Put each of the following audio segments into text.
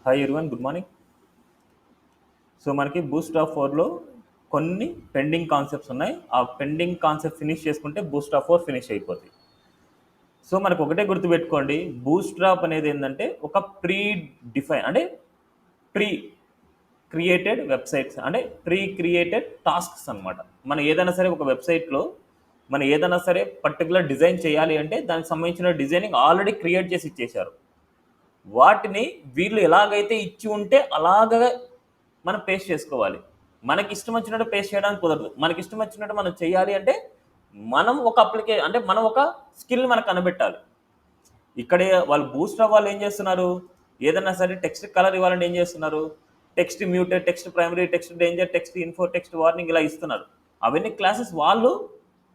Hi everyone, good morning. So మనకి Boost of ఫోర్లో కొన్ని పెండింగ్ కాన్సెప్ట్స్ ఉన్నాయి. ఆ పెండింగ్ కాన్సెప్ట్ ఫినిష్ చేసుకుంటే బూస్ట్ ఆఫ్ ఫోర్ ఫినిష్ అయిపోతుంది. సో మనకు ఒకటే గుర్తుపెట్టుకోండి, బూస్ట్ డ్రాప్ అనేది ఏంటంటే ఒక ప్రీ డిఫైన్ అంటే ప్రీ క్రియేటెడ్ వెబ్సైట్స్ అంటే ప్రీ క్రియేటెడ్ టాస్క్స్ అనమాట. మనం ఏదైనా సరే ఒక వెబ్సైట్లో మనం ఏదైనా సరే పర్టికులర్ డిజైన్ చేయాలి అంటే దానికి సంబంధించిన డిజైనింగ్ ఆల్రెడీ క్రియేట్ చేసి ఇచ్చేశారు. వాటిని వీళ్ళు ఎలాగైతే ఇచ్చి ఉంటే అలాగ మనం పేస్ట్ చేసుకోవాలి. మనకి ఇష్టం వచ్చినట్టు పేస్ట్ చేయడానికి కుదరదు. మనకి ఇష్టం వచ్చినట్టు మనం చేయాలి అంటే మనం ఒక అంటే మనం ఒక స్కిల్ మనకు కనబెట్టాలి. ఇక్కడే వాళ్ళు బూస్ట్ వాళ్ళు ఏం చేస్తున్నారు, ఏదైనా సరే టెక్స్ట్ కలర్ ఇవ్వాలంటే ఏం చేస్తున్నారు, text muted, text primary, text danger, text info, text warning ఇలా ఇస్తున్నారు. అవన్నీ క్లాసెస్ వాళ్ళు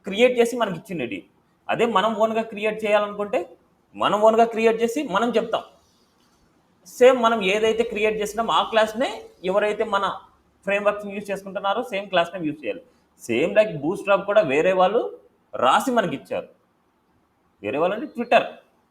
క్రియేట్ చేసి మనకి ఇచ్చిండేది. అదే మనం ఓన్గా క్రియేట్ చేయాలనుకుంటే మనం ఓన్గా క్రియేట్ చేసి మనం చెప్తాం. సేమ్ మనం ఏదైతే క్రియేట్ చేసినామో ఆ క్లాస్నే ఎవరైతే మన ఫ్రేమ్వర్క్స్ని యూజ్ చేసుకుంటున్నారో సేమ్ క్లాస్నే యూజ్ చేయాలి. సేమ్ లైక్ బూస్ట్ డ్రాప్ కూడా వేరే వాళ్ళు రాసి మనకి ఇచ్చారు. వేరే వాళ్ళు అంటే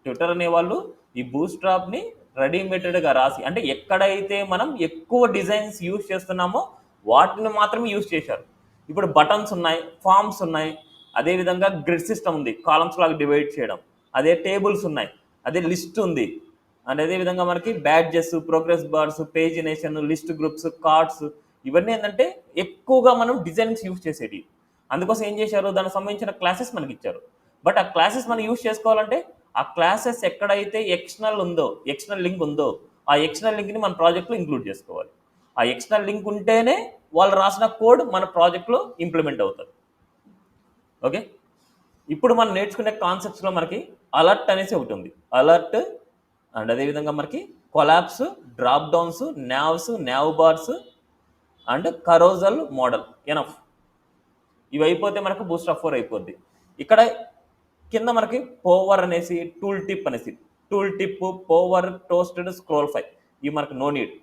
ట్విట్టర్ అనేవాళ్ళు ఈ బూస్ట్ డ్రాప్ని రెడీమేడెడ్గా రాసి, అంటే ఎక్కడైతే మనం ఎక్కువ డిజైన్స్ యూజ్ చేస్తున్నామో వాటిని మాత్రమే యూజ్ చేశారు. ఇప్పుడు బటన్స్ ఉన్నాయి, ఫామ్స్ ఉన్నాయి, అదేవిధంగా గ్రిడ్ సిస్టమ్ ఉంది, కాలమ్స్ లాగా డివైడ్ చేయడం, అదే టేబుల్స్ ఉన్నాయి, అదే లిస్ట్ ఉంది, అండ్ అదేవిధంగా మనకి badges, progress bars, pagination, list groups, cards, ఇవన్నీ ఏంటంటే ఎక్కువగా మనం డిజైన్స్ యూజ్ చేసేది. అందుకోసం ఏం చేశారు, దానికి సంబంధించిన క్లాసెస్ మనకి ఇచ్చారు. బట్ ఆ క్లాసెస్ మనం యూజ్ చేసుకోవాలంటే ఆ క్లాసెస్ ఎక్కడైతే ఎక్స్టర్నల్ లింక్ ఉందో ఆ ఎక్స్టర్నల్ లింక్ని మన ప్రాజెక్ట్లో ఇంక్లూడ్ చేసుకోవాలి. ఆ ఎక్స్టర్నల్ లింక్ ఉంటేనే వాళ్ళు రాసిన కోడ్ మన ప్రాజెక్ట్లో ఇంప్లిమెంట్ అవుతుంది. ఓకే, ఇప్పుడు మనం నేర్చుకునే కాన్సెప్ట్స్లో మనకి అలర్ట్ అనేసి ఒకటి ఉంది. అలర్ట్ అండ్ అదేవిధంగా మనకి collapse, drop downs, now bars and కరోజల్ model enough. ఇవి అయిపోతే మనకు బూస్ట్ ఆఫ్ 4 అయిపోద్ది. ఇక్కడ కింద మనకి పోవర్ అనేసి, టూల్ టిప్ అనేసి, టూల్ టిప్, పోవర్, టోస్టెడ్, స్క్రోల్ 5 ఇవి మనకు నో నీడ్.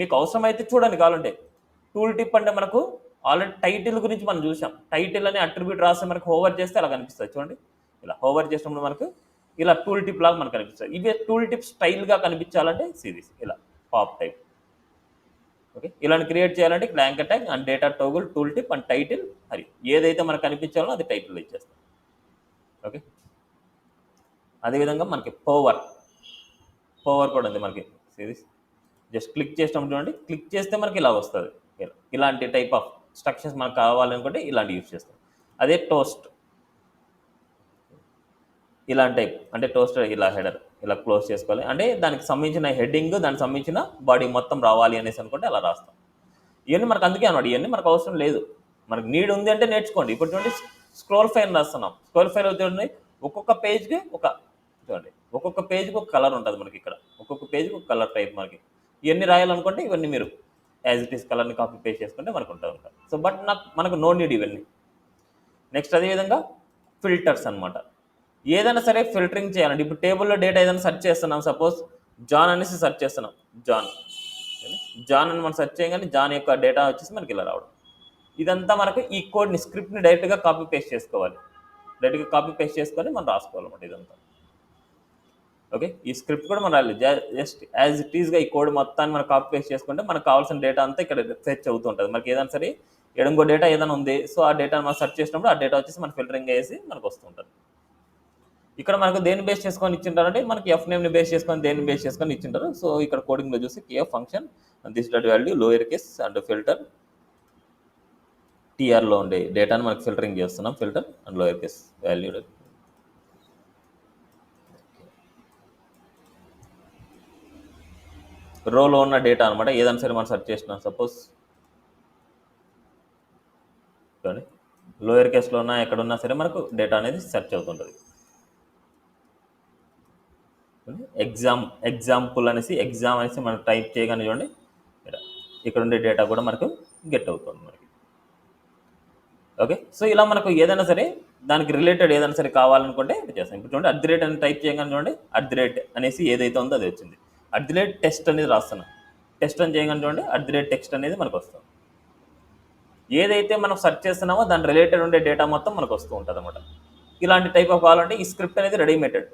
మీకు అవసరం అయితే చూడండి కావాలంటే. టూల్ టిప్ అంటే మనకు ఆల్రెడీ టైటిల్ గురించి మనం చూసాం. టైటిల్ అనే అట్రిబ్యూట్ రాస్తే మనకు హోవర్ చేస్తే అలా కనిపిస్తుంది చూడండి. ఇలా హోవర్ చేసినప్పుడు మనకు ఇలా టూల్ టిప్ లాగా మనకు కనిపిస్తుంది. ఇవే టూల్ టిప్ స్టైల్గా కనిపించాలంటే సిరీస్ ఇలా పాప్ టైప్. ఓకే, ఇలాంటి క్రియేట్ చేయాలంటే ఇక్కడ anchor tag and data toggle, tool tip and title, అది ఏదైతే మనకు కనిపించాలో అది టైటిల్ ఇచ్చేస్తాం. ఓకే, అదేవిధంగా మనకి పవర్ కూడా ఉంది మనకి సిరీస్. జస్ట్ క్లిక్ చేసినప్పుడు చూడండి, క్లిక్ చేస్తే మనకి ఇలా వస్తుంది. ఇలాంటి టైప్ ఆఫ్ స్ట్రక్చర్స్ మనకు కావాలనుకుంటే ఇలాంటి యూజ్ చేస్తాం. అదే టోస్ట్ ఇలాంటి టైప్ అంటే టోస్టర్ ఇలా హెడర్ ఇలా క్లోజ్ చేసుకోవాలి, అంటే దానికి సంబంధించిన హెడ్డింగ్, దానికి సంబంధించిన బాడీ మొత్తం రావాలి అనేసి అనుకుంటే అలా రాస్తాం. ఇవన్నీ మనకు అందుకే అన్నమాట, ఇవన్నీ మనకు అవసరం లేదు. మనకు నీడ్ ఉంది అంటే నేర్చుకోండి. ఇప్పుడు చూడండి, స్క్రోల్ ఫైల్ రాస్తున్నాం. స్క్రోల్ ఫైల్ చూడండి, ఒక్కొక్క పేజ్కి ఒక్కొక్క పేజ్కి ఒక కలర్ ఉంటుంది మనకి. ఇక్కడ ఒక్కొక్క పేజ్కి ఒక కలర్ టైప్ మనకి. ఇవన్నీ రాయాలనుకుంటే ఇవన్నీ మీరు యాజ్ ఇట్ ఈస్ కలర్ని కాపీ పేస్ట్ చేసుకుంటే మనకు ఉంటుంది. సో బట్ మనకు నో నీడ్ ఇవన్నీ. నెక్స్ట్ అదేవిధంగా ఫిల్టర్స్ అనమాట. ఏదైనా సరే ఫిల్టరింగ్ చేయాలండి. ఇప్పుడు టేబుల్లో డేటా ఏదైనా సెర్చ్ చేస్తున్నాం, సపోజ్ జాన్ అనేసి సెర్చ్ చేస్తున్నాం. జాన్ అని మనం సెర్చ్ చేయగానే జాన్ యొక్క డేటా వచ్చేసి మనకి ఇలా రావడం. ఇదంతా మనకు ఈ కోడ్ని, స్క్రిప్ట్ని డైరెక్ట్గా కాపీ పేస్ట్ చేసుకోవాలి. డైరెక్ట్గా కాపీ పేస్ట్ చేసుకొని మనం రాసుకోవాలన్నమాట ఇదంతా. ఓకే, ఈ స్క్రిప్ట్ కూడా మనం రాయాలి. జస్ట్ యాజ్ ఇట్ ఈస్గా ఈ కోడ్ మొత్తాన్ని మనం కాపీ పేస్ట్ చేసుకుంటే మనకు కావాల్సిన డేటా అంతా ఇక్కడ ఫెచ్ అవుతూ ఉంటుంది. మనకి ఏదైనా సరే ఇంకో డేటా ఏదైనా ఉంది, సో ఆ డేటాను మనం సెర్చ్ చేసినప్పుడు ఆ డేటా వచ్చేసి మనం ఫిల్టరింగ్ చేసి మనకు వస్తుంటుంది. ఇక్కడ మనకు దేన్ని బేస్ చేసుకొని ఇచ్చింటారంటే మనకి ఎఫ్ నేమ్ని బేస్ చేసుకొని దేన్ని బేస్ చేసుకొని ఇచ్చింటారు. సో ఇక్కడ కోడింగ్లో చూసి KF function this dot value lower case and filter టీఆర్లో ఉండే డేటాను మనకి ఫిల్టరింగ్ చేస్తున్నాం. Filter and lower case value. రోలో ఉన్న డేటా అనమాట. ఏదైనా సరే మనం సెర్చ్ చేస్తున్నాం, సపోజ్ చూడండి లోయర్ కేస్లో ఉన్న ఎక్కడున్నా సరే మనకు డేటా అనేది సెర్చ్ అవుతుంటుంది. ఎగ్జాంపుల్ అనేసి మనం టైప్ చేయగానే చూడండి ఇక్కడ ఉండే డేటా కూడా మనకు గెట్ అవుతుంది మనకి. ఓకే, సో ఇలా మనకు ఏదైనా సరే దానికి రిలేటెడ్ ఏదైనా సరే కావాలనుకుంటే చేస్తాం. ఇప్పుడు చూడండి @ అని టైప్ చేయగానే చూడండి @ అనేసి ఏదైతే ఉందో అది వచ్చింది. @టెస్ట్ అనేది రాస్తున్నాం. టెస్ట్ అని చేయగానే చూడండి @టెక్స్ట్ అనేది మనకు వస్తుంది. ఏదైతే మనం సెర్చ్ చేస్తున్నామో దాని రిలేటెడ్ ఉండే డేటా మొత్తం మనకు వస్తూ ఉంటుంది అనమాట. ఇలాంటి టైప్ ఆఫ్ కావాలంటే ఈ స్క్రిప్ట్ అనేది రెడీమేడెడ్.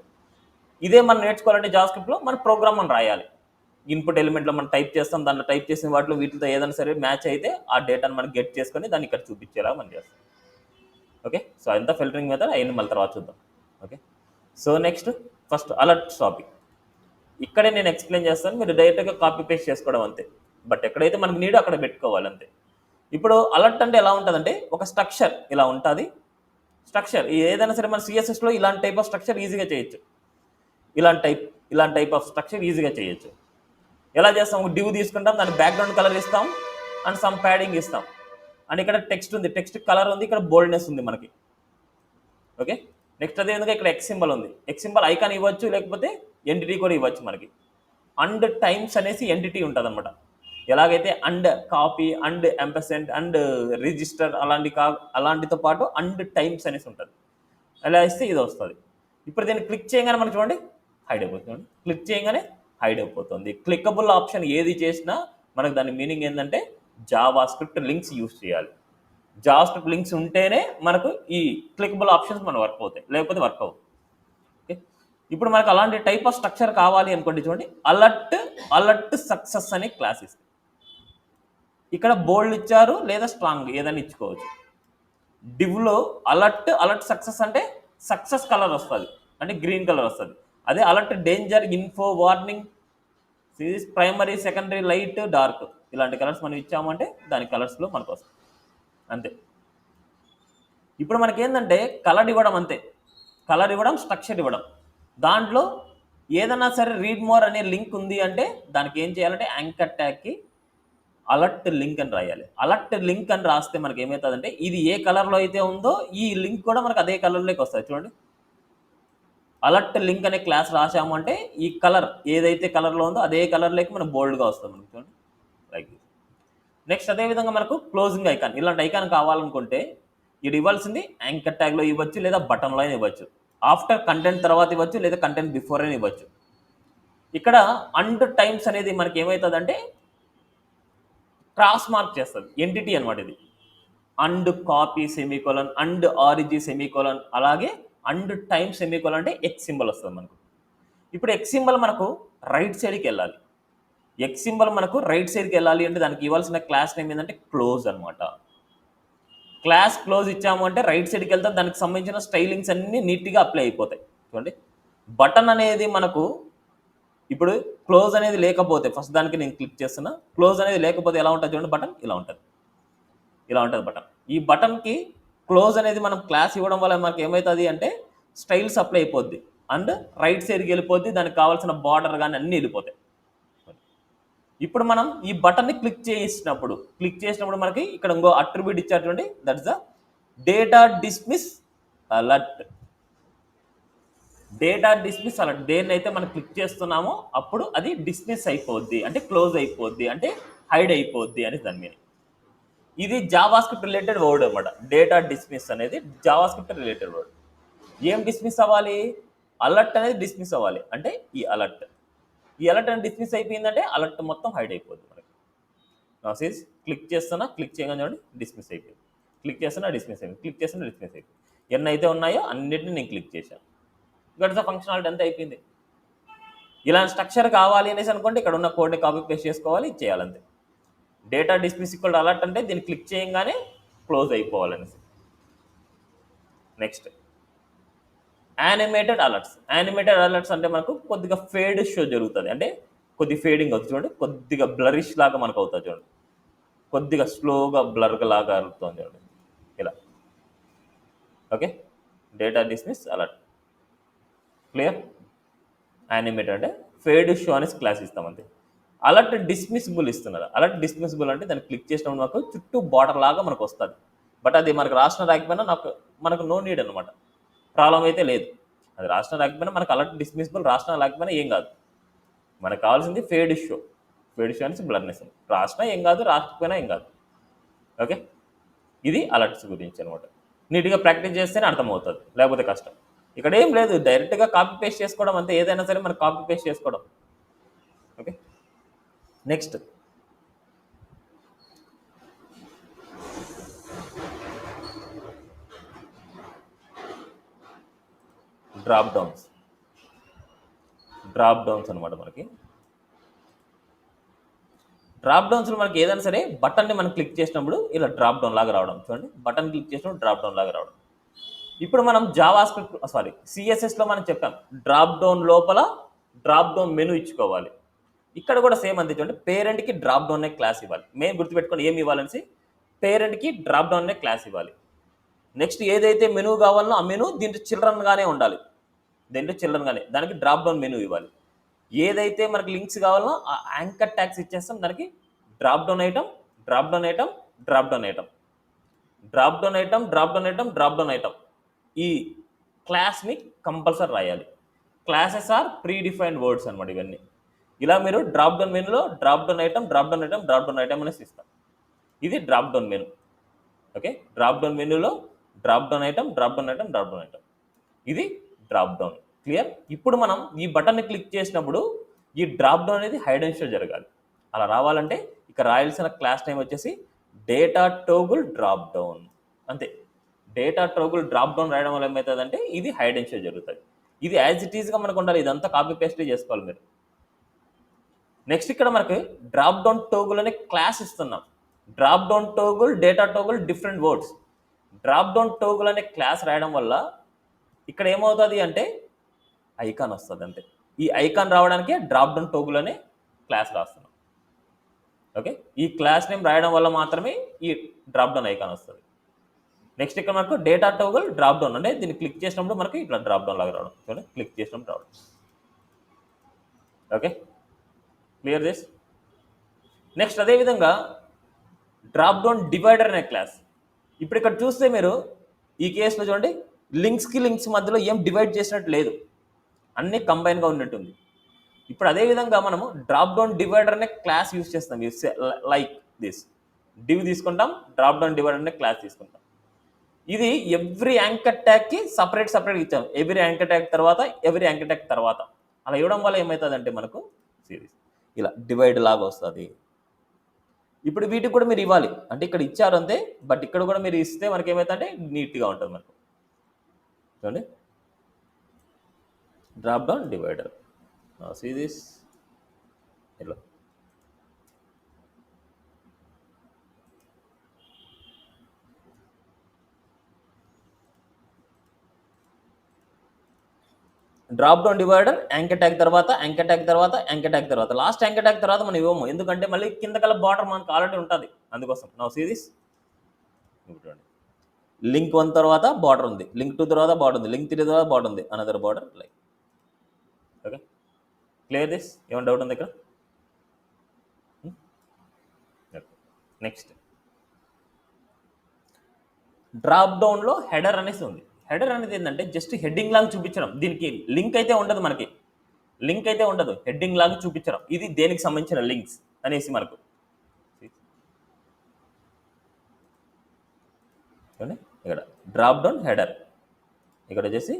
ఇదే మనం నేర్చుకోవాలంటే జావాస్క్రిప్ట్లో మన ప్రోగ్రామ్ మనం రాయాలి. ఇన్పుట్ ఎలిమెంట్లో మనం టైప్ చేస్తాం, దాంట్లో టైప్ చేసిన వాటిలో వీటితో ఏదైనా సరే మ్యాచ్ అయితే ఆ డేటాను మనం గెట్ చేసుకొని దాన్ని ఇక్కడ చూపించేలా మనం చేస్తాం. ఓకే, సో అంతా ఫిల్టరింగ్ మెథడ్ అయ్యింది, మళ్ళీ తర్వాత చూద్దాం. Okay, so next first alert topic. ఇక్కడే నేను ఎక్స్ప్లెయిన్ చేస్తాను, మీరు డైరెక్ట్గా కాపీ పేస్ట్ చేసుకోవడం అంతే. బట్ ఎక్కడైతే మనకు నీడో అక్కడ పెట్టుకోవాలి అంతే. ఇప్పుడు అలర్ట్ అంటే ఎలా ఉంటుందంటే ఒక స్ట్రక్చర్ ఇలా ఉంటుంది. స్ట్రక్చర్ ఏదైనా సరే మన సిఎస్ఎస్లో ఇలాంటి టైప్ ఆఫ్ స్ట్రక్చర్ ఈజీగా చేయొచ్చు. ఇలాంటి టైప్ ఆఫ్ స్ట్రక్చర్ ఈజీగా చేయొచ్చు. ఎలా చేస్తాం, ఒక డివ్ తీసుకుంటాం, దాని బ్యాక్గ్రౌండ్ కలర్ ఇస్తాం అండ్ సమ్ ప్యాడింగ్ ఇస్తాం. అండ్ ఇక్కడ టెక్స్ట్ ఉంది, టెక్స్ట్ కలర్ ఉంది, ఇక్కడ బోల్డ్నెస్ ఉంది మనకి. ఓకే, నెక్స్ట్ అదే విధంగా ఇక్కడ ఎక్స్ సింబల్ ఉంది. ఎక్స్ సింబల్ ఐకాన్ ఇవ్వచ్చు, లేకపోతే ఎంటిటీ కూడా ఇవ్వచ్చు మనకి. అండ్ టైమ్స్ అనేసి ఎంటిటీ ఉంటుంది అనమాట. ఎలాగైతే and copy and ampersand and register అలాంటితో పాటు అండ్ టైమ్స్ అనేసి ఉంటుంది. అలా ఇస్తే ఇది వస్తుంది. ఇప్పుడు దీన్ని క్లిక్ చేయగానే మనకి చూడండి హైడ్ అయిపోతుంది. క్లిక్ చేయగానే హైడ్ అయిపోతుంది. క్లికబుల్ ఆప్షన్ ఏది చేసినా మనకు దాని మీనింగ్ ఏంటంటే జావాస్క్రిప్ట్ లింక్స్ యూజ్ చేయాలి. జావాస్క్రిప్ట్ లింక్స్ ఉంటేనే మనకు ఈ క్లికబుల్ ఆప్షన్స్ మనం వర్క్ అవుతాయి, లేకపోతే వర్క్ అవ్వవు. ఓకే, ఇప్పుడు మనకు అలాంటి టైప్ ఆఫ్ స్ట్రక్చర్ కావాలి అనుకోండి, చూడండి అలర్ట్ సక్సెస్ అనే క్లాస్ ఇస్తుంది. ఇక్కడ బోల్డ్ ఇచ్చారు లేదా స్ట్రాంగ్ ఏదైనా ఇచ్చుకోవచ్చు. డివ్లో అలర్ట్ సక్సెస్ అంటే సక్సెస్ కలర్ వస్తుంది, అంటే గ్రీన్ కలర్ వస్తుంది. అదే alert danger, info, warning, primary, secondary, light, dark ఇలాంటి కలర్స్ మనం ఇచ్చామంటే దాని కలర్స్లో మనకు వస్తుంది అంతే. ఇప్పుడు మనకి ఏంటంటే కలర్ ఇవ్వడం అంతే, కలర్ ఇవ్వడం, స్ట్రక్చర్ ఇవ్వడం. దాంట్లో ఏదైనా సరే రీడ్ మోర్ అనే లింక్ ఉంది అంటే దానికి ఏం చేయాలంటే యాంకర్ ట్యాగ్కి అలర్ట్ లింక్ అని రాయాలి. అలర్ట్ లింక్ అని రాస్తే మనకి ఏమవుతుందంటే ఇది ఏ కలర్లో అయితే ఉందో ఈ లింక్ కూడా మనకు అదే కలర్లోకి వస్తుంది. చూడండి, అలర్ట్ లింక్ అనే క్లాస్ రాసాము అంటే ఈ కలర్ ఏదైతే కలర్లో ఉందో అదే కలర్లోకి మనం బోల్డ్గా వస్తుంది మనకి. చూడండి లైక్ దిస్. నెక్స్ట్ అదేవిధంగా మనకు క్లోజింగ్ ఐకాన్, ఇలాంటి ఐకాన్ కావాలనుకుంటే ఇది ఇవ్వాల్సింది యాంకర్ ట్యాగ్లో ఇవ్వచ్చు, లేదా బటన్లో అయినా ఇవ్వచ్చు. ఆఫ్టర్ కంటెంట్ తర్వాత ఇవ్వచ్చు, లేదా కంటెంట్ బిఫోర్ అయినా ఇవ్వచ్చు. ఇక్కడ అండ్ టైమ్స్ అనేది మనకి ఏమవుతుందంటే క్రాస్ మార్క్ చేస్తుంది, ఎంటిటీ అనమాట ఇది. అండ్ కాపీ సెమీకోలన్, అండ్ ఆరిజి సెమీకోలన్, అలాగే అండ్ టైమ్ సెమీకోలన్ అంటే ఎక్స్ సింబల్ వస్తుంది మనకు. ఇప్పుడు ఎక్స్ సింబల్ మనకు రైట్ సైడ్కి వెళ్ళాలి. ఎక్స్ సింబల్ మనకు రైట్ సైడ్కి వెళ్ళాలి అంటే దానికి ఇవ్వాల్సిన క్లాస్ నేమ్ ఏంటంటే క్లోజ్ అనమాట. క్లాస్ క్లోజ్ ఇచ్చాము అంటే రైట్ సైడ్కి వెళ్తే దానికి సంబంధించిన స్టైలింగ్స్ అన్నీ నీట్గా అప్లై అయిపోతాయి. చూడండి, బటన్ అనేది మనకు ఇప్పుడు క్లోజ్ అనేది లేకపోతే ఫస్ట్ దానికి నేను క్లిక్ చేస్తున్నా, క్లోజ్ అనేది లేకపోతే ఎలా ఉంటుంది చూడండి, బటన్ ఇలా ఉంటుంది, ఇలా ఉంటుంది బటన్. ఈ బటన్కి క్లోజ్ అనేది మనం క్లాస్ ఇవ్వడం వల్ల మనకి ఏమవుతుంది అంటే స్టైల్స్ అప్లై అయిపోద్ది అండ్ రైట్ సైడ్కి వెళ్ళిపోద్ది, దానికి కావాల్సిన బార్డర్ కానీ అన్నీ వెళ్ళిపోతాయి. ఇప్పుడు మనం ఈ బటన్ని క్లిక్ చేసినప్పుడు మనకి ఇక్కడ ఇంకో అట్రిబ్యూట్ ఇచ్చారు చూడండి, that's the data dismiss alert. Data dismiss alert దేన్నైతే మనం క్లిక్ చేస్తున్నామో అప్పుడు అది డిస్మిస్ అయిపోద్ది, అంటే క్లోజ్ అయిపోద్ది, అంటే హైడ్ అయిపోద్ది అని దాని మీనింగ్. ఇది జావాస్క్రిప్ట్ రిలేటెడ్ వర్డ్ అనమాట. డేటా డిస్మిస్ అనేది జావాస్క్రిప్ట్ రిలేటెడ్ వర్డ్. ఏం డిస్మిస్ అవ్వాలి, అలర్ట్ అనేది డిస్మిస్ అవ్వాలి. అంటే ఈ అలర్ట్ అనేది డిస్మిస్ అయిపోయిందంటే అలర్ట్ మొత్తం హైడ్ అయిపోద్ది మనకి. నాసీస్ క్లిక్ చేయగానే చూడండి డిస్మిస్ అయిపోయింది, క్లిక్ చేస్తున్నా డిస్మిస్ అయిపోయింది, క్లిక్ చేస్తున్నా డిస్మిస్ అయిపోయింది. ఎన్ని అయితే ఉన్నాయో అన్నిటిని నేను క్లిక్ చేశాను, గట్స్ ఫంక్షనాలిటీ అంతా అయిపోయింది. ఇలాంటి స్ట్రక్చర్ కావాలి అనేసి అనుకోండి, ఇక్కడ ఉన్న కోడ్ని కాపీ పేస్ట్ చేసుకోవాలి, చేయాలంతే. డేటా డిస్మిస్ ఈక్వల్ అలర్ట్ అంటే దీన్ని క్లిక్ చేయగానే క్లోజ్ అయిపోవాలనేసి. నెక్స్ట్ యానిమేటెడ్ అలర్ట్స్ అంటే మనకు కొద్దిగా ఫేడ్ షో జరుగుతుంది, అంటే కొద్ది ఫేడింగ్ అవుతుంది. చూడండి, కొద్దిగా బ్లరిష్ లాగా మనకు అవుతుంది. చూడండి, కొద్దిగా స్లోగా బ్లర్గా లాగా అవుతుంది చూడండి ఇలా. Okay, data dismiss alert clear. Animated అంటే ఫేడ్ షో అనేసి క్లాస్ ఇస్తాం అంతే. అలర్ట్ డిస్మిసిబుల్ ఇస్తున్నారు. అలర్ట్ డిస్మిసిబుల్ అంటే దాన్ని క్లిక్ చేసినప్పుడు మనకు చుట్టూ బార్డర్ లాగా మనకు వస్తుంది. బట్ అది మనకు రాసిన రాకపోయినా మనకు నో నీడ్ అనమాట, ప్రాబ్లం అయితే లేదు. అది రాసిన రాకపోయినా మనకు అలర్ట్ డిస్మిసిబుల్ రాసిన రాకపోయినా ఏం కాదు. మనకు కావాల్సింది ఫేడ్ షో అనేసి బ్లర్నెస్. రాసినా ఏం కాదు, రాకపోయినా ఏం కాదు. ఓకే, ఇది అలర్ట్స్ గురించి అనమాట. నీట్గా ప్రాక్టీస్ చేస్తేనే అర్థమవుతుంది, లేకపోతే కష్టం. ఇక్కడ ఏం లేదు, డైరెక్ట్గా కాపీ పేస్ట్ చేసుకోవడం అంతే. ఏదైనా సరే మనకు కాపీ పేస్ట్ చేసుకోవడం. Okay, next drop downs. Drop downs అనమాట మనకి. డ్రాప్ డౌన్స్లో మనకి ఏదైనా సరే బటన్ని మనం క్లిక్ చేసినప్పుడు ఇలా డ్రాప్ డౌన్ లాగా రావడం. చూడండి, బటన్ క్లిక్ చేసినప్పుడు డ్రాప్ డౌన్ లాగా రావడం. ఇప్పుడు మనం జావా స్క్రిప్ట్ సిఎస్ఎస్లో మనం చెప్పాం డ్రాప్ డౌన్ లోపల డ్రాప్ డౌన్ మెనూ ఇచ్చుకోవాలి. ఇక్కడ కూడా సేమ్ అంతే. చూడండి, పేరెంట్కి డ్రాప్ డౌన్ అనే క్లాస్ ఇవ్వాలి. మెయిన్ గుర్తుపెట్టుకొని ఏమి ఇవ్వాలనేసి పేరెంట్కి డ్రాప్ డౌన్ అనే క్లాస్ ఇవ్వాలి. నెక్స్ట్ ఏదైతే మెనూ కావాలనో ఆ మెనూ దీంట్లో చిల్డ్రన్గానే ఉండాలి. దీంట్లో చిల్డ్రన్గానే దానికి డ్రాప్ డౌన్ మెనూ ఇవ్వాలి. ఏదైతే మనకి లింక్స్ కావాలనో ఆ యాంకర్ ట్యాగ్స్ ఇచ్చేస్తాం. దానికి drop down item, drop down item, drop down item, drop down item, drop down item, drop down item. ఈ క్లాస్ని కంపల్సరీ రాయాలి. Classes are pre defined words అనమాట ఇవన్నీ. ఇలా మీరు డ్రాప్ డౌన్ మెనూలో drop down item, drop down item, drop down item అనేసి ఇస్తాం. ఇది drop down menu. Okay, drop down మెనూలో drop down item, drop down item, drop down item. ఇది డ్రాప్ డౌన్. క్లియర్? ఇప్పుడు మనం ఈ బటన్ని క్లిక్ చేసినప్పుడు ఈ డ్రాప్ డౌన్ అనేది హైడ్ అండ్ షో జరగాలి. అలా రావాలంటే ఇక్కడ రాయాల్సిన క్లాస్ నేమ్ వచ్చేసి డేటా టోగుల్ డ్రాప్ డౌన్. అంతే. డేటా టోగుల్ డ్రాప్ డౌన్ రాయడం వల్ల ఏమవుతుందంటే ఇది హైడ్ అండ్ షో జరుగుతుంది. ఇది యాజ్ ఇట్ ఈస్గా మనకు ఉండాలి. ఇదంతా కాపీ పేస్ట్ చేసుకోవాలి మీరు. నెక్స్ట్ ఇక్కడ మనకి డ్రాప్ డౌన్ టోగుల్ అనే క్లాస్ ఇస్తున్నాం. Drop down toggle, data toggle different words. Drop down toggle అనే క్లాస్ రాయడం వల్ల ఇక్కడ ఏమవుతుంది అంటే ఐకాన్ వస్తుంది. అంతే. ఈ ఐకాన్ రావడానికే డ్రాప్ డౌన్ టోగుల్ అనే క్లాస్ రాస్తున్నాం. ఓకే, ఈ క్లాస్ నేమ్ రాయడం వల్ల మాత్రమే ఈ డ్రాప్ డౌన్ ఐకాన్ వస్తుంది. నెక్స్ట్ ఇక్కడ మనకు డేటా టోగుల్ డ్రాప్ డౌన్ అంటే దీన్ని క్లిక్ చేసినప్పుడు మనకి ఇట్లా డ్రాప్ డౌన్ లాగా రావడం. చూడండి, క్లిక్ చేసినప్పుడు రావడం. Okay, clear this. నెక్స్ట్ అదేవిధంగా డ్రాప్ డౌన్ డివైడర్ అనే క్లాస్. ఇప్పుడు ఇక్కడ చూస్తే మీరు ఈ కేసులో చూడండి, లింక్స్కి లింక్స్ మధ్యలో ఏం డివైడ్ చేసినట్టు లేదు, అన్నీ కంబైన్గా ఉన్నట్టుంది. ఇప్పుడు అదేవిధంగా మనము డ్రాప్ డౌన్ డివైడర్ అనే క్లాస్ యూజ్ చేస్తాం. లైక్ దిస్ డివ్ తీసుకుంటాం, డ్రాప్ డౌన్ డివైడర్ అనే క్లాస్ తీసుకుంటాం. ఇది ఎవ్రీ యాంకర్ ట్యాగ్కి సపరేట్ ఇచ్చాం. ఎవ్రీ యాంకర్ ట్యాగ్ తర్వాత, ఎవ్రీ యాంకర్ ట్యాగ్ తర్వాత అలా ఇవ్వడం వల్ల ఏమవుతుందంటే మనకు సిరీస్ ఇలా డివైడ్ లాగా వస్తుంది. ఇప్పుడు వీటికి కూడా మీరు ఇవ్వాలి. అంటే ఇక్కడ ఇచ్చారు అంతే, బట్ ఇక్కడ కూడా మీరు ఇస్తే మనకి ఏమవుతుందంటే నీట్గా ఉంటుంది మనకు. చూడండి, డ్రాప్ డౌన్ డివైడర్ సిరీస్ ఇలా. Drop down divider anchor tag తర్వాత, యాంకర్ ట్యాగ్ తర్వాత, యాంకర్ ట్యాగ్ తర్వాత, లాస్ట్ యాంకర్ ట్యాగ్ తర్వాత మనం ఇవ్వము. ఎందుకంటే మళ్ళీ కింద కల బార్డర్ మనకు ఆల్రెడీ ఉంటుంది. అందుకోసం నా సిరీస్ లింక్ 1 తర్వాత బార్డర్ ఉంది, లింక్ 2 తర్వాత బార్డర్ ఉంది, లింక్ 3 తర్వాత బార్డర్ ఉంది, another border like. Okay, clear this. ఏమైనా డౌట్ ఉంది ఇక్కడ? నెక్స్ట్ డ్రాప్ డౌన్లో హెడర్ అనేసి ఉంది. హెడర్ అనేది ఏంటంటే జస్ట్ హెడ్డింగ్ లాగా చూపించడం. దీనికి లింక్ అయితే ఉండదు, మనకి లింక్ అయితే ఉండదు, హెడ్డింగ్ లాగా చూపించడం. ఇది దేనికి సంబంధించిన లింక్స్ అనేసి మనకు ఇక్కడ డ్రాప్ డౌన్ హెడర్, ఇక్కడ వచ్చేసి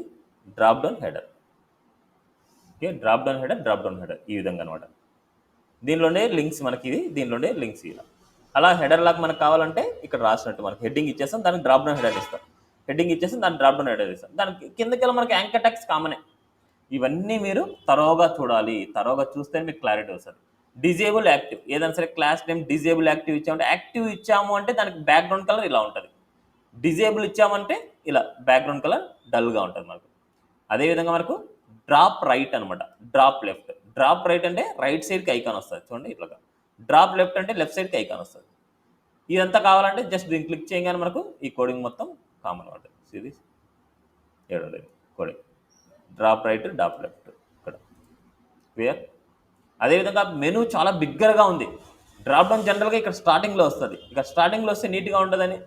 drop down header. Okay, drop down header, drop down header ఈ విధంగా అనమాట. దీనిలోనే లింక్స్ మనకి ఇది, దీనిలోనే లింక్స్ ఇలా. అలా హెడర్ లాగా మనకు కావాలంటే ఇక్కడ రాసినట్టు మనకి హెడ్డింగ్ ఇచ్చేస్తాం, దానికి డ్రాప్ డౌన్ హెడర్ ఇస్తాం. హెడ్డింగ్ ఇచ్చేస్తాం, దానికి డ్రాప్ డౌన్ హెడర్ ఇస్తాం. దానికి కిందకి మనకి యాంకర్ ట్యాగ్స్ కామనే. ఇవన్నీ మీరు తరోగా చూడాలి. తరోగా చూస్తే మీకు క్లారిటీ వస్తుంది. డిజేబుల్ యాక్టివ్, ఏదైనా సరే క్లాస్ నేమ్ డిజేబుల్ యాక్టివ్ ఇచ్చామంటే, యాక్టివ్ ఇచ్చాము అంటే దానికి బ్యాక్గ్రౌండ్ కలర్ ఇలా ఉంటుంది. డిజేబుల్ ఇచ్చామంటే ఇలా బ్యాక్గ్రౌండ్ కలర్ డల్గా ఉంటుంది మనకు. అదేవిధంగా మనకు డ్రాప్ రైట్ అనమాట, డ్రాప్ లెఫ్ట్. డ్రాప్ రైట్ అంటే రైట్ సైడ్కి ఐకాన్ వస్తుంది చూడండి ఇట్లాగా. డ్రాప్ లెఫ్ట్ అంటే లెఫ్ట్ సైడ్కి ఐకాన్ వస్తుంది. ఇదంతా కావాలంటే జస్ట్ దీన్ని క్లిక్ చేయగానే మనకు ఈ కోడింగ్ మొత్తం కామన్ ఉంటుంది. సిరీస్ ఏడు coding drop right, drop left ఇక్కడ. క్లియర్? అదేవిధంగా మెనూ చాలా బిగ్గరగా ఉంది. డ్రాప్ డౌన్ జనరల్గా ఇక్కడ స్టార్టింగ్లో వస్తుంది. ఇక్కడ స్టార్టింగ్లో వస్తే నీట్గా ఉండదని,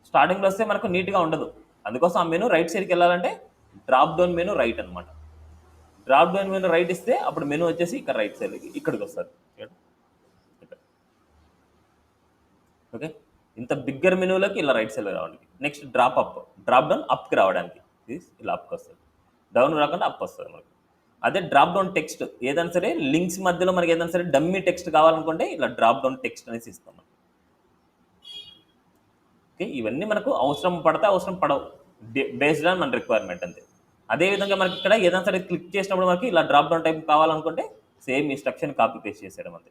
స్టార్టింగ్లో వస్తే మనకు నీట్గా ఉండదు. అందుకోసం ఆ మెనూ రైట్ సైడ్కి వెళ్ళాలంటే డ్రాప్ డౌన్ మెనూ రైట్ అనమాట. డ్రాప్ డౌన్ మెనూ రైట్ ఇస్తే అప్పుడు మెనూ వచ్చేసి ఇక్కడ రైట్ సైడ్కి ఇక్కడికి వస్తుంది. ఓకే, ఇంత బిగ్గర్ మెనూలోకి ఇలా రైట్ సైడ్లో రావడానికి. Next drop up, drop down అప్కి రావడానికి ఇలా అప్కి వస్తుంది. డౌన్ రాకుండా అప్ వస్తుంది మనకు. అదే డ్రాప్ డౌన్ టెక్స్ట్, ఏదైనా సరే లింక్స్ మధ్యలో మనకి ఏదైనా సరే డమ్మీ టెక్స్ట్ కావాలనుకుంటే ఇలా డ్రాప్ డౌన్ టెక్స్ట్ అనేసి ఇస్తాం. ఓకే, ఇవన్నీ మనకు అవసరం పడితే అవసరం పడవు, బేస్డ్ ఆన్ మన రిక్వైర్మెంట్ అంతే. అదేవిధంగా మనకి ఇక్కడ ఏదైనా సరే క్లిక్ చేసినప్పుడు మనకి ఇలా డ్రాప్ డౌన్ టైప్ కావాలనుకుంటే సేమ్ ఇన్స్ట్రక్షన్ కాపీ పేస్ట్ చేసేయడం అంతే.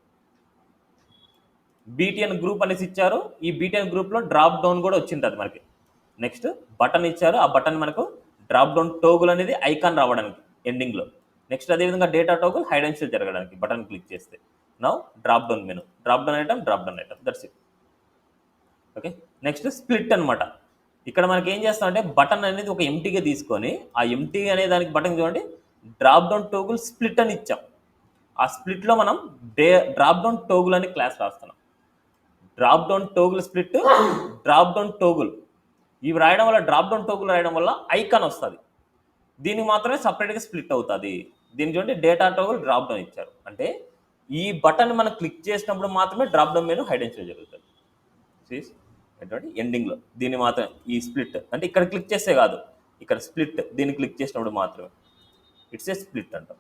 బీటీఎన్ గ్రూప్ అనేసి ఇచ్చారు. ఈ బీటీఎన్ గ్రూప్లో డ్రాప్ డౌన్ కూడా వచ్చింటుంది మనకి. నెక్స్ట్ బటన్ ఇచ్చారు. ఆ బటన్ మనకు డ్రాప్ డౌన్ టోగుల్ అనేది ఐకాన్ రావడానికి ఎండింగ్లో. నెక్స్ట్ అదేవిధంగా data toggle hide and show జరగడానికి బటన్ క్లిక్ చేస్తే. Now drop down menu, drop down item that's it. Okay, next split అనమాట. ఇక్కడ మనకి ఏం చేస్తామంటే బటన్ అనేది ఒక ఎంటీగా తీసుకొని ఆ ఎంటీ అనే దానికి బటన్ చూడండి డ్రాప్ డౌన్ టోగుల్ స్ప్లిట్ అని ఇచ్చాం. ఆ స్ప్లిట్లో మనం డ్రాప్ డౌన్ టోగుల్ అని క్లాస్ రాస్తున్నాం. Drop down toggle split, drop down toggle ఇవి రాయడం వల్ల, డ్రాప్ డౌన్ టోగుల్ రాయడం వల్ల ఐకాన్ వస్తుంది. దీనికి మాత్రమే సపరేట్గా స్ప్లిట్ అవుతుంది. దీని చూడండి డేటా టోగుల్ డ్రాప్ డౌన్ ఇచ్చారు. అంటే ఈ బటన్ మనం క్లిక్ చేసినప్పుడు మాత్రమే drop down menu hide and show జరుగుతుంది. ఎండింగ్లో దీన్ని మాత్రమే ఈ స్ప్లిట్ అంటే ఇక్కడ క్లిక్ చేస్తే కాదు, ఇక్కడ స్ప్లిట్ దీన్ని క్లిక్ చేసినప్పుడు మాత్రమే ఇట్స్ ఏ స్ప్లిట్ అంటాం.